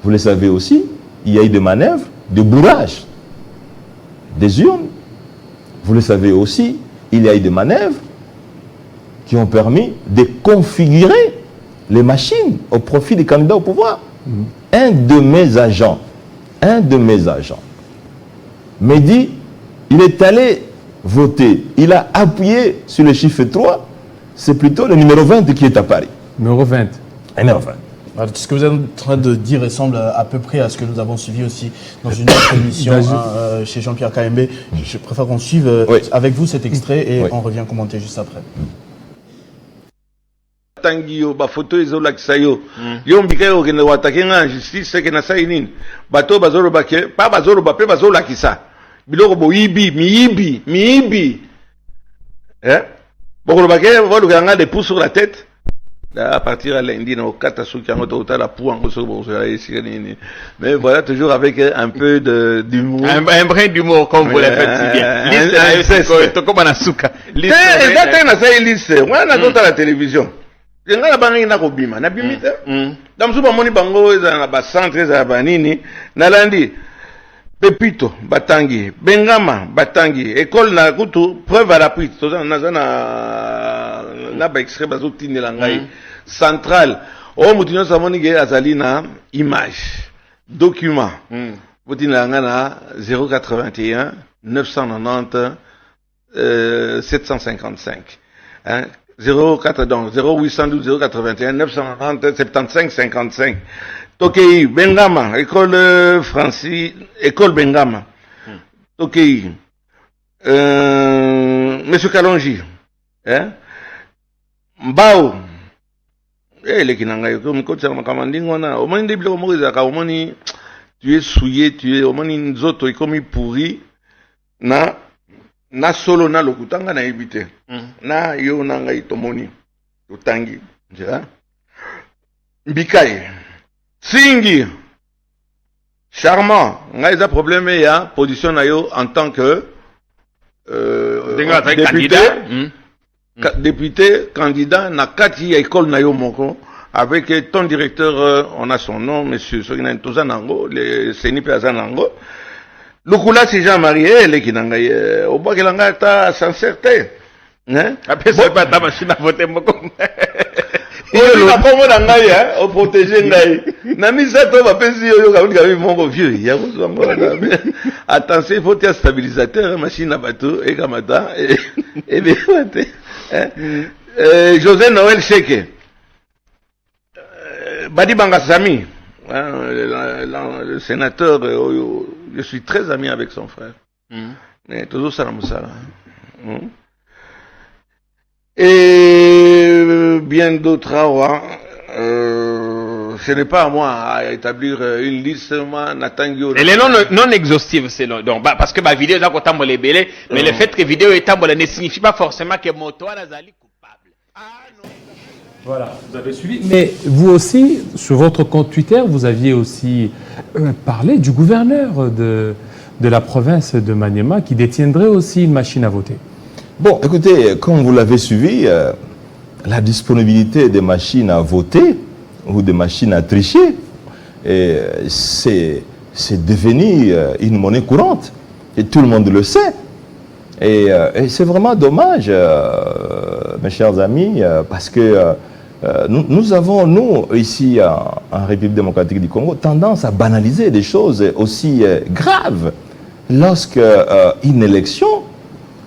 Vous le savez aussi, il y a eu des manœuvres de bourrage des urnes. Vous le savez aussi, il y a eu des manœuvres qui ont permis de configurer les machines au profit des candidats au pouvoir. Un de mes agents me dit, il est allé voter, il a appuyé sur le chiffre 3, c'est plutôt le numéro 20 qui est à Paris. Numéro 20. Numéro 20. Alors, ce que vous êtes en train de dire ressemble à peu près à ce que nous avons suivi aussi dans une autre émission chez Jean-Pierre KMB. Je préfère qu'on suive avec vous cet extrait et on revient commenter juste après. Tangio ba photo ezolakisa yo yo mbika yo kende watake nga justice ke na sai nini bato bazolo bake pa bazolo bape bazolakisa biloko boyibi miyibi bokolo bake voluka nga des pouces sur la tête à partir à lundi na okata suki yango to la pou yango so bo ici nini mais voilà toujours avec un peu d'humour un brin d'humour comme vous l'avez fait bien liste to comme na suka liste exactement na sai liste moi na tota la télévision nga na bangi na kobima na bimita damsu ba moni bango eza na ba centre eza ba nini na landi Pepito batangi Bengama batangi école na kutu preuve à l'appui toza na ba extrait bazo tinela ngai central o mutinyo samoni ge azali na image document botinela nga na 081 990 755 hein 04 donc 0812 081 990 75 55 Tokei Bengama école Francis école Bengama Tokei Monsieur Kalonji hein Mbao les kinanga yo comme coach na kamandingo na omani ndebilo moriza ka omani tu es souillé tu es omani nzoto ikomi pourri na solo na lokutanga na ebite na yo nanga itomoni utangi njera mbikai singi charmant nga eza problème ya position na yo en tant que député candidat na kati ya école na yo moko avec ton directeur on a son nom monsieur Sogina Ntozanango le CENI Pazanango Lukula si Jean-Marie les qui n'engaient au bois qu'il en a ta sincérité hein après ça pas ta machine à voter moko il va pas moi d'engager hein au protéger ngai na misa to ba pesi yo ka unika mon vieux ya ko attention il faut un stabilisateur machine à bateau et kamata et bien José Noël Cheke, Badi Bangassami, le sénateur, je suis très ami avec son frère. Mais toujours Salamoussala. Et bien d'autres, ce n'est pas à moi à établir une liste. Elle est non exhaustive, c'est donc parce que ma vidéo est encore mais le fait que vidéo est ne signifie pas forcément que Motoa Nazali coupable. Voilà, vous avez suivi. Mais vous aussi, sur votre compte Twitter, vous aviez aussi parlé du gouverneur de la province de Maniema qui détiendrait aussi une machine à voter. Bon, écoutez, comme vous l'avez suivi, la disponibilité des machines à voter ou des machines à tricher, c'est devenu une monnaie courante. Et tout le monde le sait. Et c'est vraiment dommage, mes chers amis, parce que nous avons, nous, ici en République démocratique du Congo, tendance à banaliser des choses aussi graves. Lorsque une élection,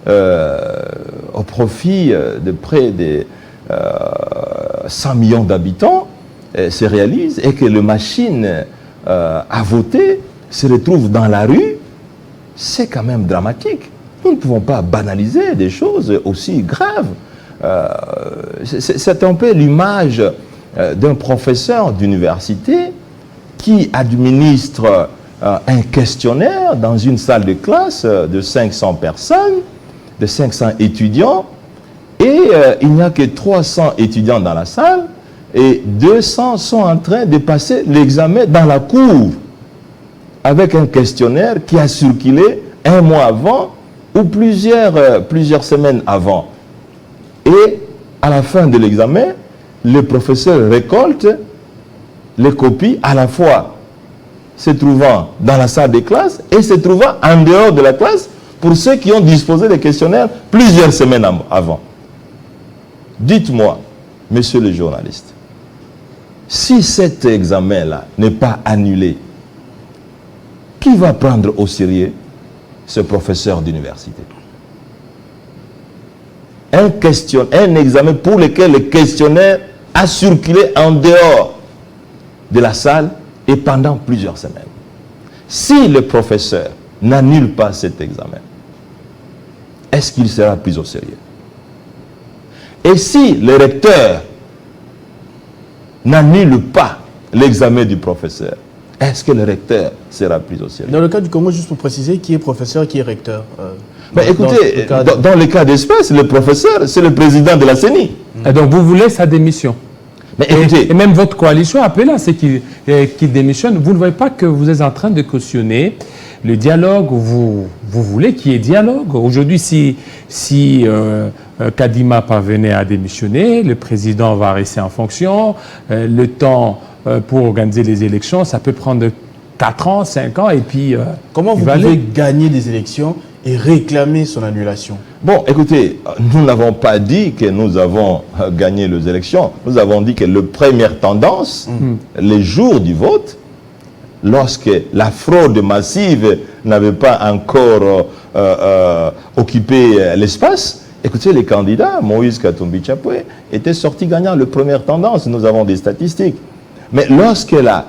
au profit de près de 100 millions d'habitants, se réalise et que les machines à voter se retrouvent dans la rue, c'est quand même dramatique. Nous ne pouvons pas banaliser des choses aussi graves. C'est un peu l'image d'un professeur d'université qui administre un questionnaire dans une salle de classe de 500 personnes, de 500 étudiants, et il n'y a que 300 étudiants dans la salle, et 200 sont en train de passer l'examen dans la cour, avec un questionnaire qui a circulé un mois avant, ou plusieurs semaines avant. Et à la fin de l'examen, le professeur récolte les copies à la fois se trouvant dans la salle de classe et se trouvant en dehors de la classe pour ceux qui ont disposé des questionnaires plusieurs semaines avant. Dites-moi, messieurs les journalistes, si cet examen-là n'est pas annulé, qui va prendre au sérieux ce professeur d'université? Un examen pour lequel le questionnaire a circulé en dehors de la salle et pendant plusieurs semaines. Si le professeur n'annule pas cet examen, est-ce qu'il sera pris au sérieux? Et si le recteur n'annule pas l'examen du professeur, est-ce que le recteur sera pris au sérieux? Dans le cas du Congo, juste pour préciser, qui est professeur, qui est recteur Mais écoutez, dans le cas d'espèce, le professeur, c'est le président de la CENI. Et donc vous voulez sa démission? Mais écoutez, et même votre coalition appelle à ceux qui démissionnent. Vous ne voyez pas que vous êtes en train de cautionner le dialogue? Vous voulez qu'il y ait dialogue. Aujourd'hui, si Kadima parvenait à démissionner, le président va rester en fonction. Le temps pour organiser les élections, ça peut prendre 4 ans, 5 ans. Et puis, comment vous pouvez gagner des élections et réclamer son annulation? Bon, écoutez, nous n'avons pas dit que nous avons gagné les élections. Nous avons dit que la première tendance, les jours du vote, lorsque la fraude massive n'avait pas encore occupé l'espace, écoutez, les candidats, Moïse Katumbi Chapwe, étaient sortis gagnants. La première tendance, nous avons des statistiques. Mais lorsque la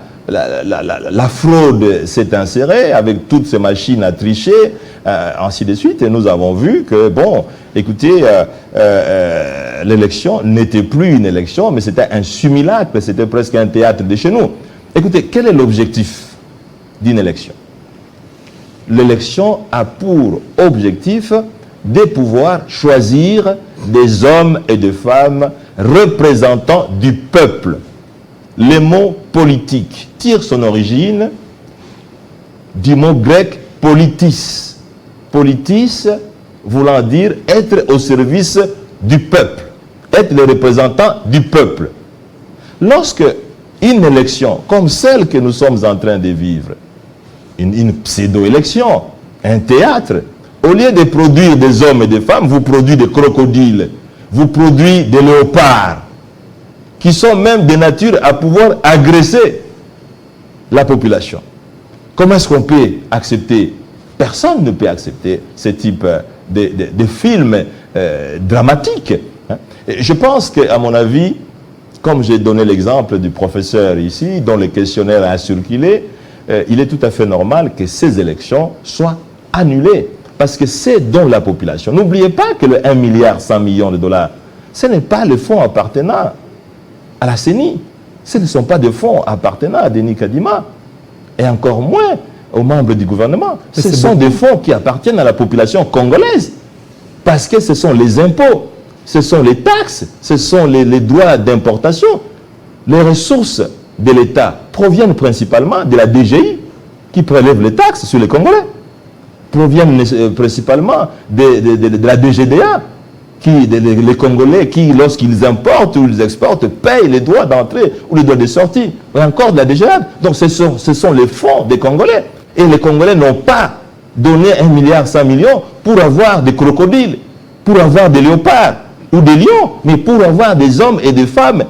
fraude s'est insérée avec toutes ces machines à tricher, ainsi de suite, et nous avons vu que, bon, écoutez, l'élection n'était plus une élection, mais c'était un simulacre, c'était presque un théâtre de chez nous. Écoutez, quel est l'objectif d'une élection? L'élection a pour objectif de pouvoir choisir des hommes et des femmes représentants du peuple. Le mot politique tire son origine du mot grec politis. Politis voulant dire être au service du peuple, être le représentant du peuple. Lorsque une élection comme celle que nous sommes en train de vivre, une pseudo-élection, un théâtre, au lieu de produire des hommes et des femmes, vous produisez des crocodiles, vous produisez des léopards, qui sont même de nature à pouvoir agresser la population. Comment est-ce qu'on peut accepter? Personne ne peut accepter ce type de film dramatique, Et je pense qu'à mon avis, comme j'ai donné l'exemple du professeur ici, dont le questionnaire a circulé, il est tout à fait normal que ces élections soient annulées. Parce que c'est dans la population. N'oubliez pas que le 1 milliard 100 millions de dollars, ce n'est pas le fonds appartenant à la CENI. Ce ne sont pas des fonds appartenant à Denis Kadima. Et encore moins aux membres du gouvernement. Ce sont des fonds qui appartiennent à la population congolaise. Parce que ce sont les impôts, ce sont les taxes, ce sont les droits d'importation. Les ressources de l'État proviennent principalement de la DGI qui prélève les taxes sur les Congolais. Proviennent principalement de la DGDA, les Congolais qui, lorsqu'ils importent ou ils exportent, payent les droits d'entrée ou les droits de sortie, ou encore de la DGDA. Donc ce sont les fonds des Congolais. Et les Congolais n'ont pas donné 1 milliard 100 millions pour avoir des crocodiles, pour avoir des léopards ou des lions, mais pour avoir des hommes et des femmes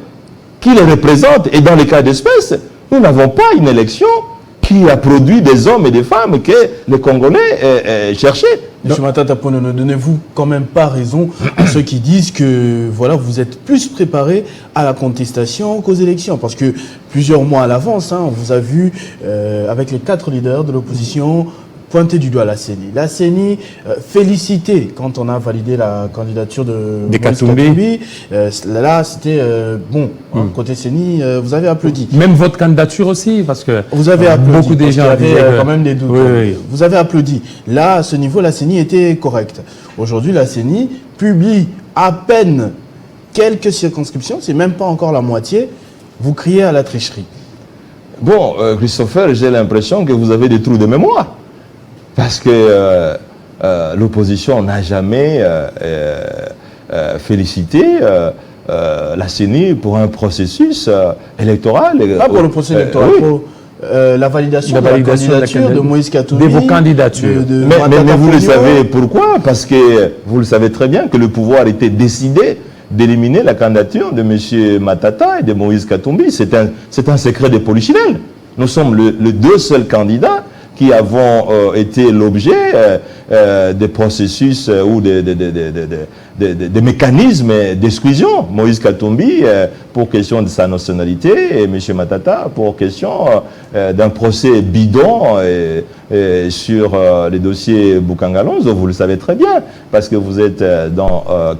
qui les représentent. Et dans les cas d'espèce, nous n'avons pas une élection qui a produit des hommes et des femmes que les Congolais cherchaient. M. Matata Ponno, ne donnez-vous quand même pas raison à ceux qui disent que voilà, vous êtes plus préparés à la contestation qu'aux élections. Parce que plusieurs mois à l'avance, on vous a vu avec les 4 leaders de l'opposition pointer du doigt la CENI. La CENI félicité quand on a validé la candidature de Katumbi. Là, c'était bon. Côté CENI, vous avez applaudi. Même votre candidature aussi, parce que vous avez applaudi. Beaucoup de gens avaient quand même des doutes. Oui. Vous avez applaudi. Là, à ce niveau, la CENI était correcte. Aujourd'hui, la CENI publie à peine quelques circonscriptions. C'est même pas encore la moitié. Vous criez à la tricherie. Bon, Christopher, j'ai l'impression que vous avez des trous de mémoire. Parce que l'opposition n'a jamais félicité la CENI pour un processus électoral. Pas pour le processus électoral, oui. pour la validation de la candidature de Moïse Katumbi. De vos candidatures. Mais vous le savez pourquoi? Parce que vous le savez très bien que le pouvoir était décidé d'éliminer la candidature de M. Matata et de Moïse Katumbi. C'est un secret de polichinelle. Nous sommes les 2 seuls candidats qui avons été l'objet des processus ou des mécanismes d'exclusion. Moïse Katumbi pour question de sa nationalité et M. Matata pour question d'un procès bidon sur les dossiers Bukangalonzo. Vous le savez très bien parce que vous êtes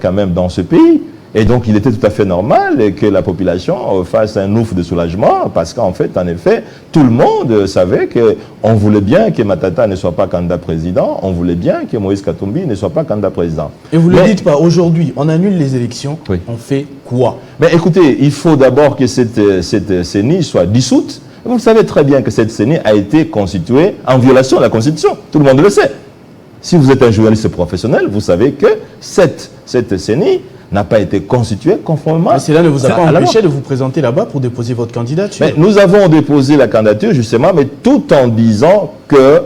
quand même dans ce pays. Et donc, il était tout à fait normal que la population fasse un ouf de soulagement parce qu'en fait, en effet, tout le monde savait qu'on voulait bien que Matata ne soit pas candidat président, on voulait bien que Moïse Katumbi ne soit pas candidat président. Et vous ne le dites pas, aujourd'hui, on annule les élections, oui. On fait quoi? Mais écoutez, il faut d'abord que cette CENI soit dissoute. Vous savez très bien que cette CENI a été constituée en violation de la Constitution. Tout le monde le sait. Si vous êtes un journaliste professionnel, vous savez que cette CENI n'a pas été constitué conformément. Mais cela ne vous a pas empêché de vous présenter là-bas pour déposer votre candidature. Mais nous avons déposé la candidature justement, mais tout en disant que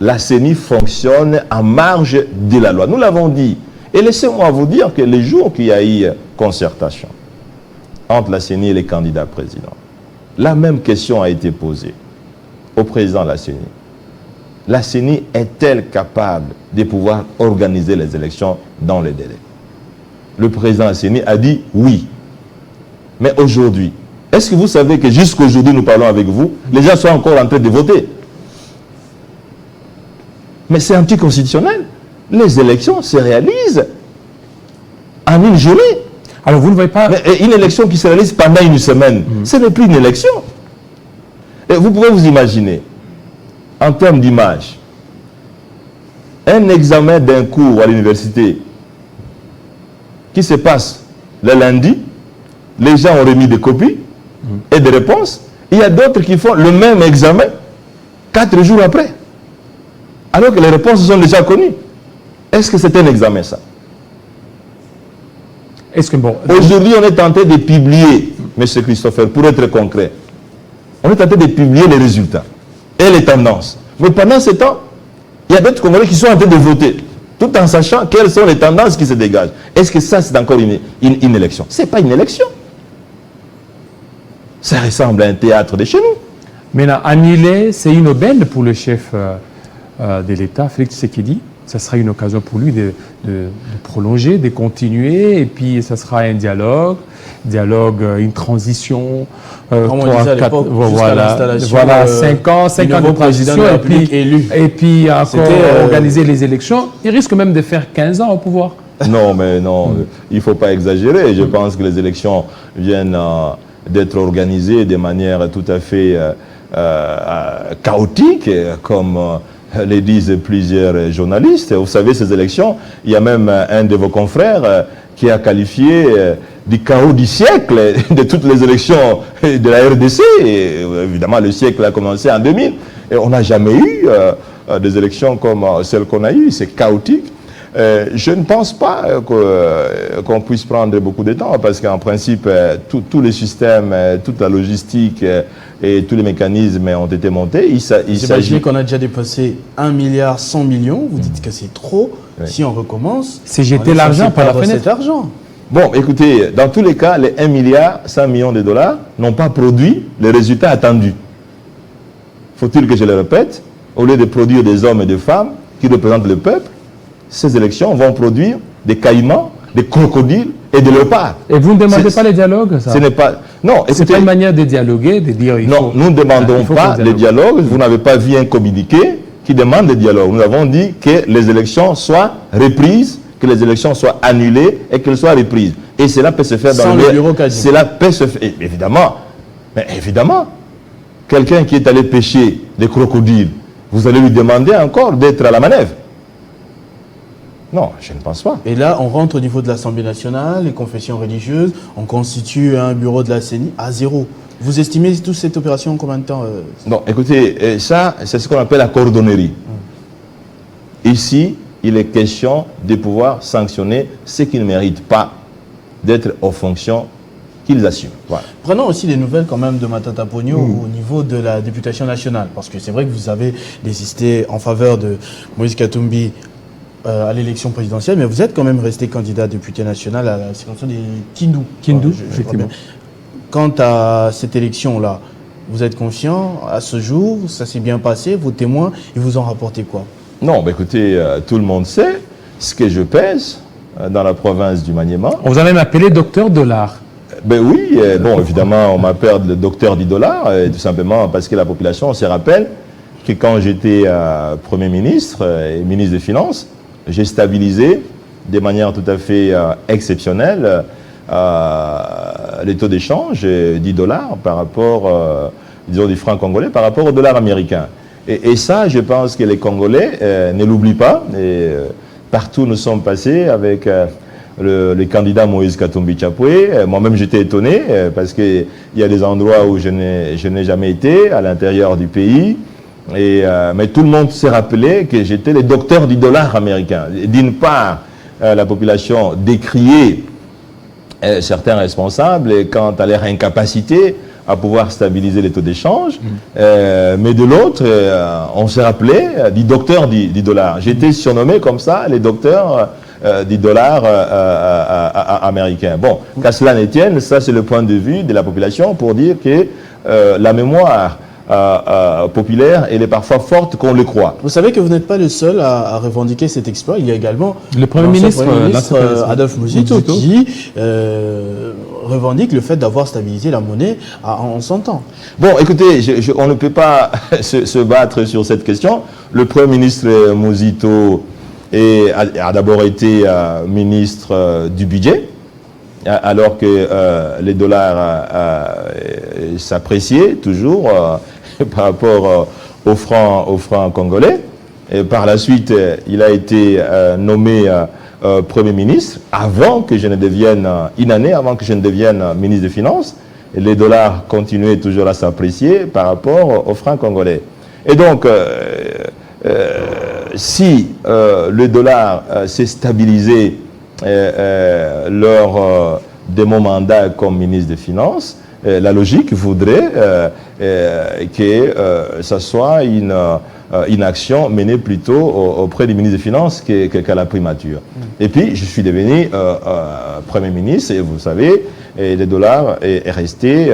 la CENI fonctionne en marge de la loi. Nous l'avons dit. Et laissez-moi vous dire que les jours qu'il y a eu concertation entre la CENI et les candidats présidents, la même question a été posée au président de la CENI. La CENI est-elle capable de pouvoir organiser les élections dans les délais? Le président de la CENI a dit oui. Mais aujourd'hui, est-ce que vous savez que jusqu'aujourd'hui, nous parlons avec vous, les gens sont encore en train de voter? Mais c'est anticonstitutionnel. Les élections se réalisent en une journée. Alors vous ne voyez pas... Mais une élection qui se réalise pendant une semaine, ce n'est plus une élection. Et vous pouvez vous imaginer, en termes d'image, un examen d'un cours à l'université qui se passe le lundi, les gens ont remis des copies et des réponses. Il y a d'autres qui font le même examen 4 jours après, alors que les réponses sont déjà connues. Est-ce que c'est un examen, ça? Aujourd'hui, on est tenté de publier, M. Christopher, pour être concret, on est tenté de publier les résultats et les tendances. Mais pendant ce temps, il y a d'autres Congolais qui sont en train de voter, tout en sachant quelles sont les tendances qui se dégagent. Est-ce que ça, c'est encore une élection? Ce n'est pas une élection. Ça ressemble à un théâtre de chez nous. Maintenant, annuler, c'est une aubaine pour le chef de l'État, Félix Tshisekedi. ça sera une occasion pour lui de prolonger, de continuer, et puis ça sera un dialogue, une transition. Comme on disait à l'époque, jusqu'à l'installation, 5 ans de transition, et puis encore organiser les élections. Il risque même de faire 15 ans au pouvoir. Non, mais non, il ne faut pas exagérer. Je pense que les élections viennent d'être organisées de manière tout à fait chaotique, comme les disent plusieurs journalistes. Vous savez, ces élections, il y a même un de vos confrères qui a qualifié du chaos du siècle de toutes les élections de la RDC. Et, évidemment, le siècle a commencé en 2000. Et on n'a jamais eu des élections comme celles qu'on a eues. C'est chaotique. Je ne pense pas qu'on puisse prendre beaucoup de temps parce qu'en principe, tous les systèmes, toute la logistique et tous les mécanismes ont été montés. J'imagine qu'on a déjà dépassé 1,1 milliard. Vous dites que c'est trop. Oui. Si on recommence, c'est jeter l'argent par la fenêtre. Cet argent. Bon, écoutez, dans tous les cas, les 1,1 milliard n'ont pas produit les résultats attendus. Faut-il que je le répète? Au lieu de produire des hommes et des femmes qui représentent le peuple, ces élections vont produire des caïmans, des crocodiles et des léopards. Et vous ne demandez pas les dialogues, ça? Ce n'est pas... Non, c'est pas une manière de dialoguer, de dire... Non, nous ne demandons pas les dialogues. Vous n'avez pas vu un communiqué qui demande les dialogues. Nous avons dit que les élections soient reprises, que les élections soient annulées et qu'elles soient reprises. Et cela peut se faire dans le bureau quasi. Cela peut se faire... Évidemment. Mais évidemment. Quelqu'un qui est allé pêcher des crocodiles, vous allez lui demander encore d'être à la manœuvre. Non, je ne pense pas. Et là, on rentre au niveau de l'Assemblée nationale, les confessions religieuses, on constitue un bureau de la CENI à 0. Vous estimez toute cette opération en combien de temps Non, écoutez, ça, c'est ce qu'on appelle la cordonnerie. Ici, il est question de pouvoir sanctionner ceux qui ne méritent pas d'être aux fonctions qu'ils assument. Voilà. Prenons aussi les nouvelles quand même de Matata Ponyo au niveau de la députation nationale, parce que c'est vrai que vous avez désisté en faveur de Moïse Katumbi à l'élection présidentielle, mais vous êtes quand même resté candidat député national à la circonscription des Kindu. Effectivement. Quant à cette élection-là, vous êtes confiant à ce jour? Ça s'est bien passé? Vos témoins, ils vous ont rapporté quoi? Non, bah écoutez, tout le monde sait ce que je pèse dans la province du Maniema. On vous a même appelé docteur dollar. Ben oui, bon, évidemment, on m'appelle le docteur du dollar, tout simplement parce que la population se rappelle que quand j'étais Premier ministre et ministre des Finances, j'ai stabilisé de manière tout à fait exceptionnelle les taux d'échange du dollar par rapport, disons, du franc congolais par rapport au dollar américain. Et ça, je pense que les Congolais ne l'oublient pas. Et, partout nous sommes passés avec le candidat Moïse Katumbi Chapwe. Moi-même, j'étais étonné parce qu'il y a des endroits où je n'ai jamais été, à l'intérieur du pays. Mais tout le monde s'est rappelé que j'étais le docteur du dollar américain. D'une part, la population décriait certains responsables quant à leur incapacité à pouvoir stabiliser les taux d'échange. Mais de l'autre, on s'est rappelé du docteur du dollar. J'étais surnommé comme ça, les docteurs du dollar américain. Bon, qu'à cela ne tienne, ça c'est le point de vue de la population pour dire que la mémoire populaire, elle est parfois forte qu'on le croit. Vous savez que vous n'êtes pas le seul à revendiquer cet exploit. Il y a également le Premier ministre Adolphe Muzito qui revendique le fait d'avoir stabilisé la monnaie en son temps. Bon, écoutez, on ne peut pas se battre sur cette question. Le Premier ministre Muzito a d'abord été ministre du budget, alors que les dollars s'appréciaient toujours par rapport au franc congolais. Et par la suite, il a été nommé Premier ministre avant que je ne devienne, une année avant que je ne devienne ministre des Finances. Et les dollars continuaient toujours à s'apprécier par rapport au franc congolais. Et donc, si le dollar s'est stabilisé lors de mon mandat comme ministre des Finances, la logique voudrait que ça soit une action menée plutôt auprès du ministre des Finances qu'à la primature. Et puis, je suis devenu Premier ministre, et vous savez, le dollar est resté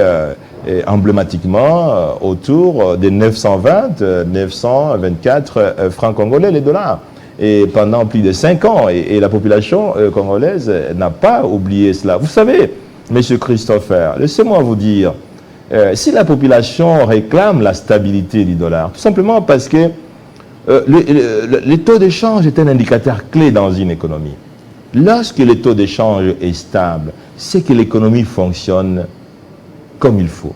emblématiquement autour des 920, 924 francs congolais, les dollars. et pendant plus de 5 ans. Et la population congolaise n'a pas oublié cela. Vous savez, M. Christopher, laissez-moi vous dire, si la population réclame la stabilité du dollar, tout simplement parce que les taux d'échange est un indicateur clé dans une économie. Lorsque le taux d'échange est stable, c'est que l'économie fonctionne comme il faut.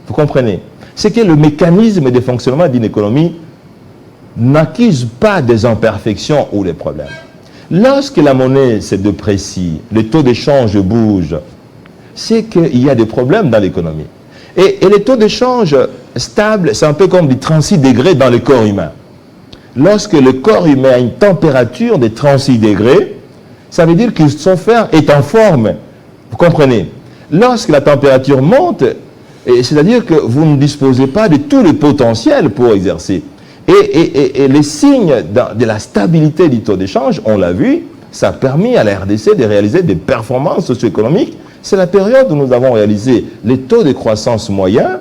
Vous comprenez? C'est que le mécanisme de fonctionnement d'une économie n'accuse pas des imperfections ou des problèmes. Lorsque la monnaie se déprécie, le taux d'échange bouge, c'est qu'il y a des problèmes dans l'économie. Et les taux d'échange stables, c'est un peu comme des 36 degrés dans le corps humain. Lorsque le corps humain a une température de 36 degrés, ça veut dire que son fer est en forme. Vous comprenez? Lorsque la température monte, c'est-à-dire que vous ne disposez pas de tout le potentiel pour exercer. Et les signes de la stabilité du taux d'échange, on l'a vu, ça a permis à la RDC de réaliser des performances socio-économiques. C'est la période où nous avons réalisé les taux de croissance moyens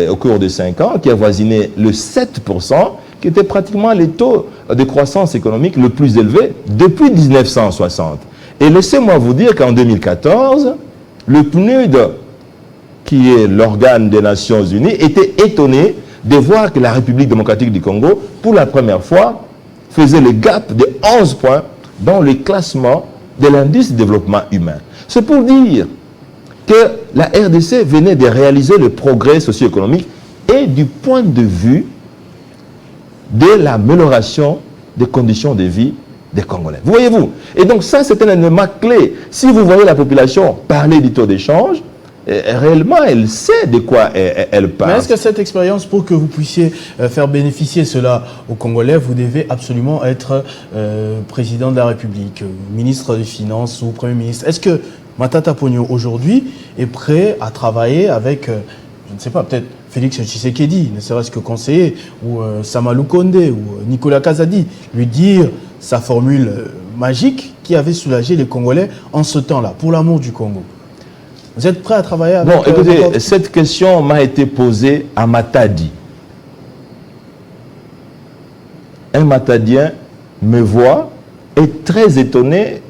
au cours de 5 ans qui avoisinaient le 7%, qui était pratiquement les taux de croissance économique le plus élevé depuis 1960. Et laissez-moi vous dire qu'en 2014, le PNUD, qui est l'organe des Nations Unies, était étonné de voir que la République démocratique du Congo, pour la première fois, faisait le gap de 11 points dans le classement de l'indice de développement humain. C'est pour dire que la RDC venait de réaliser le progrès socio-économique et du point de vue de l'amélioration des conditions de vie des Congolais. Vous voyez-vous? Et donc ça, c'est un élément clé. Si vous voyez la population parler du taux d'échange, réellement, elle sait de quoi elle parle. Mais est-ce que cette expérience, pour que vous puissiez faire bénéficier cela aux Congolais, vous devez absolument être président de la République, ministre des Finances ou Premier ministre? Est-ce que Matata Ponyo, aujourd'hui, est prêt à travailler avec, je ne sais pas, peut-être Félix Tshisekedi, ne serait-ce que conseiller, ou Samalou Kondé, ou Nicolas Kazadi, lui dire sa formule magique qui avait soulagé les Congolais en ce temps-là, pour l'amour du Congo? Vous êtes prêt à travailler avec... Bon, écoutez, cette question m'a été posée à Matadi. Un Matadien me voit, est très étonné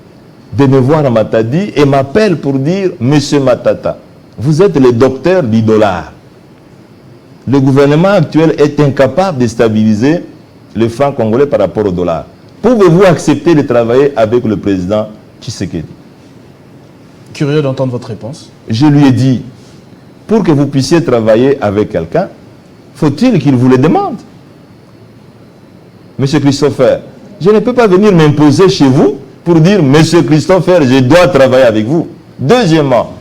de me voir à Matadi et m'appelle pour dire « Monsieur Matata, vous êtes le docteur du dollar. Le gouvernement actuel est incapable de stabiliser le franc congolais par rapport au dollar. Pouvez-vous accepter de travailler avec le président Tshisekedi ?» Curieux d'entendre votre réponse. Je lui ai dit, pour que vous puissiez travailler avec quelqu'un, faut-il qu'il vous le demande? Monsieur Christopher, je ne peux pas venir m'imposer chez vous pour dire, Monsieur Christopher, je dois travailler avec vous. Deuxièmement,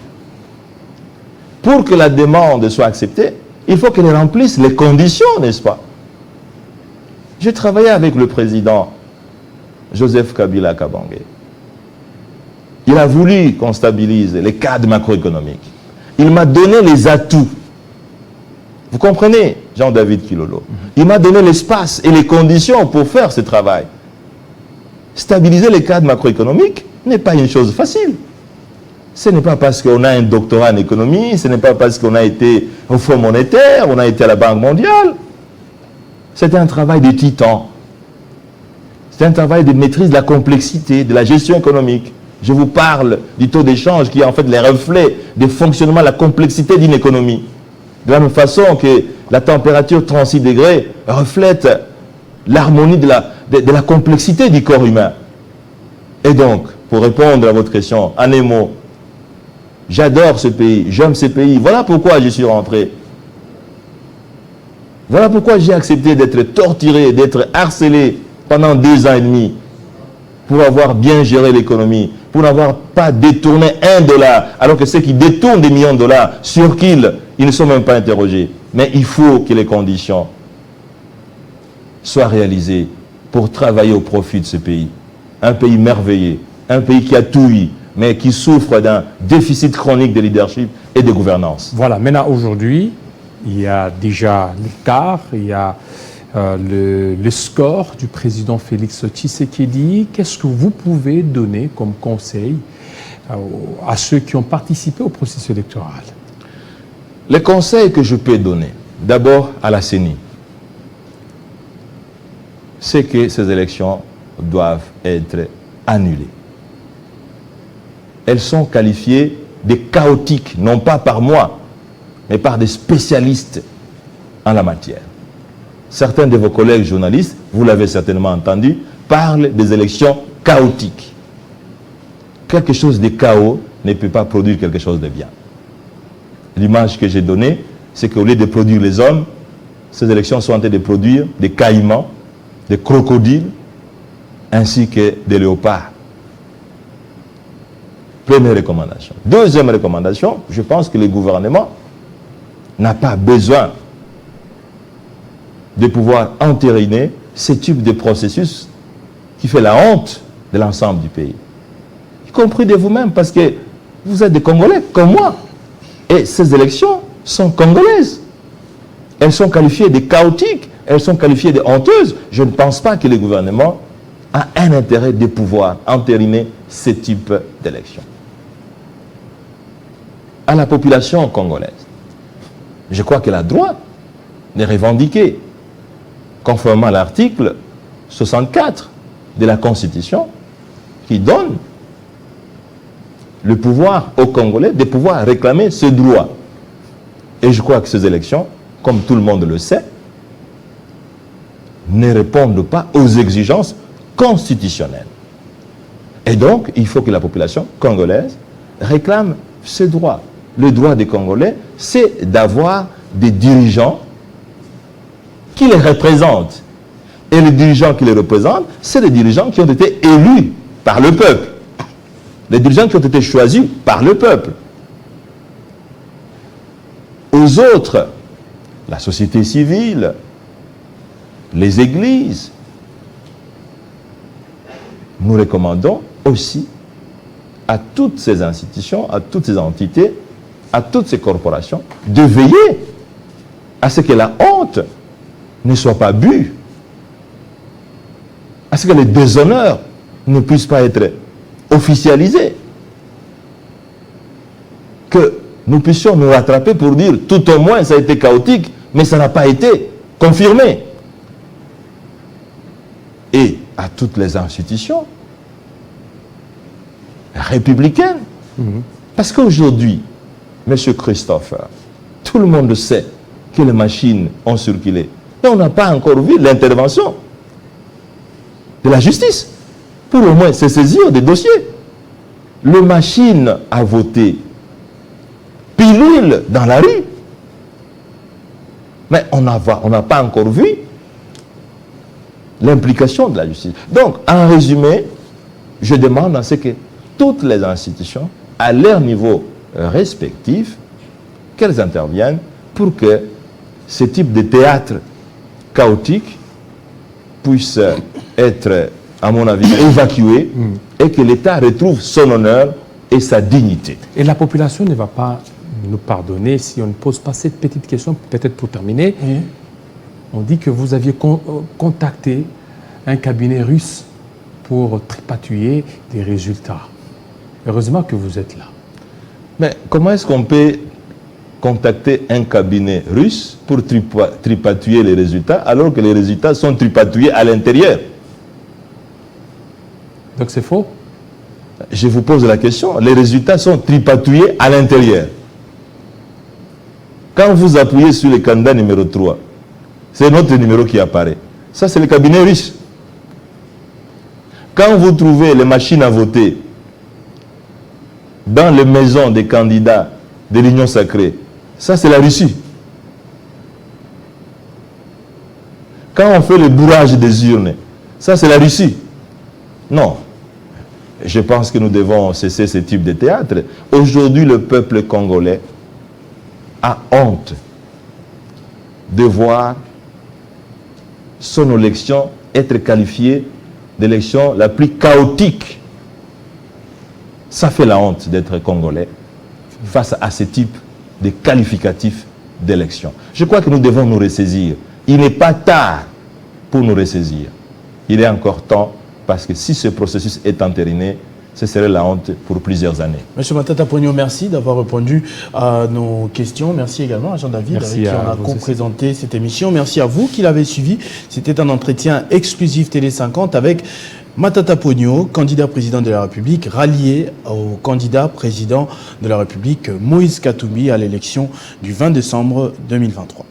pour que la demande soit acceptée, il faut qu'elle remplisse les conditions, n'est-ce pas? J'ai travaillé avec le président Joseph Kabila Kabange. Il a voulu qu'on stabilise les cadres macroéconomiques. Il m'a donné les atouts. Vous comprenez, Jean-David Kilolo? Il m'a donné l'espace et les conditions pour faire ce travail. Stabiliser les cadres macroéconomiques n'est pas une chose facile. Ce n'est pas parce qu'on a un doctorat en économie, ce n'est pas parce qu'on a été au Fonds monétaire, on a été à la Banque mondiale. C'est un travail de titan. C'est un travail de maîtrise de la complexité, de la gestion économique. Je vous parle du taux d'échange qui est en fait le reflet du fonctionnement, de la complexité d'une économie. De la même façon que la température 36 degrés reflète l'harmonie de la complexité du corps humain. Et donc, pour répondre à votre question, en un mot, j'adore ce pays, j'aime ce pays. Voilà pourquoi je suis rentré. Voilà pourquoi j'ai accepté d'être torturé, d'être harcelé pendant 2 ans et demi pour avoir bien géré l'économie, pour n'avoir pas détourné $1, alors que ceux qui détournent des millions de dollars, sur qui ils ne sont même pas interrogés. Mais il faut que les conditions soient réalisées pour travailler au profit de ce pays. Un pays merveilleux, un pays qui a tout eu, mais qui souffre d'un déficit chronique de leadership et de gouvernance. Voilà, maintenant aujourd'hui, il y a déjà l'écart, il y a le score du président Félix Tshisekedi. Qu'est-ce que vous pouvez donner comme conseil à ceux qui ont participé au processus électoral? Les conseils que je peux donner, d'abord à la CENI, c'est que ces élections doivent être annulées. Elles sont qualifiées de chaotiques, non pas par moi, mais par des spécialistes en la matière. Certains de vos collègues journalistes, vous l'avez certainement entendu, parlent des élections chaotiques. Quelque chose de chaos ne peut pas produire quelque chose de bien. L'image que j'ai donnée, c'est qu'au lieu de produire les hommes, ces élections sont en train de produire des caïmans, des crocodiles, ainsi que des léopards. Première recommandation. Deuxième recommandation, je pense que le gouvernement n'a pas besoin de pouvoir entériner ce type de processus qui fait la honte de l'ensemble du pays. Y compris de vous-même, parce que vous êtes des Congolais comme moi. Et ces élections sont congolaises. Elles sont qualifiées de chaotiques, elles sont qualifiées de honteuses. Je ne pense pas que le gouvernement a un intérêt de pouvoir entériner ce type d'élections. À la population congolaise, je crois qu'elle a droit de revendiquer, conformément à l'article 64 de la Constitution, qui donne le pouvoir aux Congolais de pouvoir réclamer ce droit. Et je crois que ces élections, comme tout le monde le sait, ne répondent pas aux exigences constitutionnelles. Et donc, il faut que la population congolaise réclame ce droit. Le droit des Congolais, c'est d'avoir des dirigeants qui les représentent. Et les dirigeants qui les représentent, c'est des dirigeants qui ont été élus par le peuple. Les dirigeants qui ont été choisis par le peuple. Aux autres, la société civile, les églises, nous recommandons aussi à toutes ces institutions, à toutes ces entités, à toutes ces corporations, de veiller à ce que la honte ne soit pas bue, à ce que les déshonneurs ne puissent pas être officialisés, que nous puissions nous rattraper pour dire tout au moins ça a été chaotique, mais ça n'a pas été confirmé. Et à toutes les institutions républicaines. Parce qu'aujourd'hui, M. Christophe, tout le monde sait que les machines ont circulé. Mais on n'a pas encore vu l'intervention de la justice pour au moins se saisir des dossiers. Le machine a voté pilule dans la rue. Mais on n'a pas encore vu l'implication de la justice. Donc, en résumé, je demande à ce que toutes les institutions, à leur niveau respectif, qu'elles interviennent pour que ce type de théâtre chaotique puisse être, à mon avis, évacué et que l'État retrouve son honneur et sa dignité. Et la population ne va pas nous pardonner si on ne pose pas cette petite question, peut-être pour terminer. On dit que vous aviez contacté un cabinet russe pour tripatouiller les résultats. Heureusement que vous êtes là. Mais comment est-ce qu'on peut contacter un cabinet russe pour tripatouiller les résultats alors que les résultats sont tripatouillés à l'intérieur? Donc c'est faux? Je vous pose la question. Les résultats sont tripatouillés à l'intérieur. Quand vous appuyez sur le candidat numéro 3, c'est notre numéro qui apparaît. Ça, c'est le cabinet russe. Quand vous trouvez les machines à voter dans les maisons des candidats de l'Union sacrée, ça, c'est la Russie. Quand on fait le bourrage des urnes, ça, c'est la Russie. Non. Je pense que nous devons cesser ce type de théâtre. Aujourd'hui, le peuple congolais a honte de voir son élection être qualifiée d'élection la plus chaotique. Ça fait la honte d'être congolais face à ce type de qualificatif d'élection. Je crois que nous devons nous ressaisir. Il n'est pas tard pour nous ressaisir. Il est encore temps, parce que si ce processus est entériné, ce serait la honte pour plusieurs années. Monsieur Matata Pogno, merci d'avoir répondu à nos questions. Merci également à Jean-David qui en a co-présenté cette émission. Merci à vous qui l'avez suivi. C'était un entretien exclusif Télé 50 avec Matata Pogno, candidat président de la République, rallié au candidat président de la République Moïse Katumbi à l'élection du 20 décembre 2023.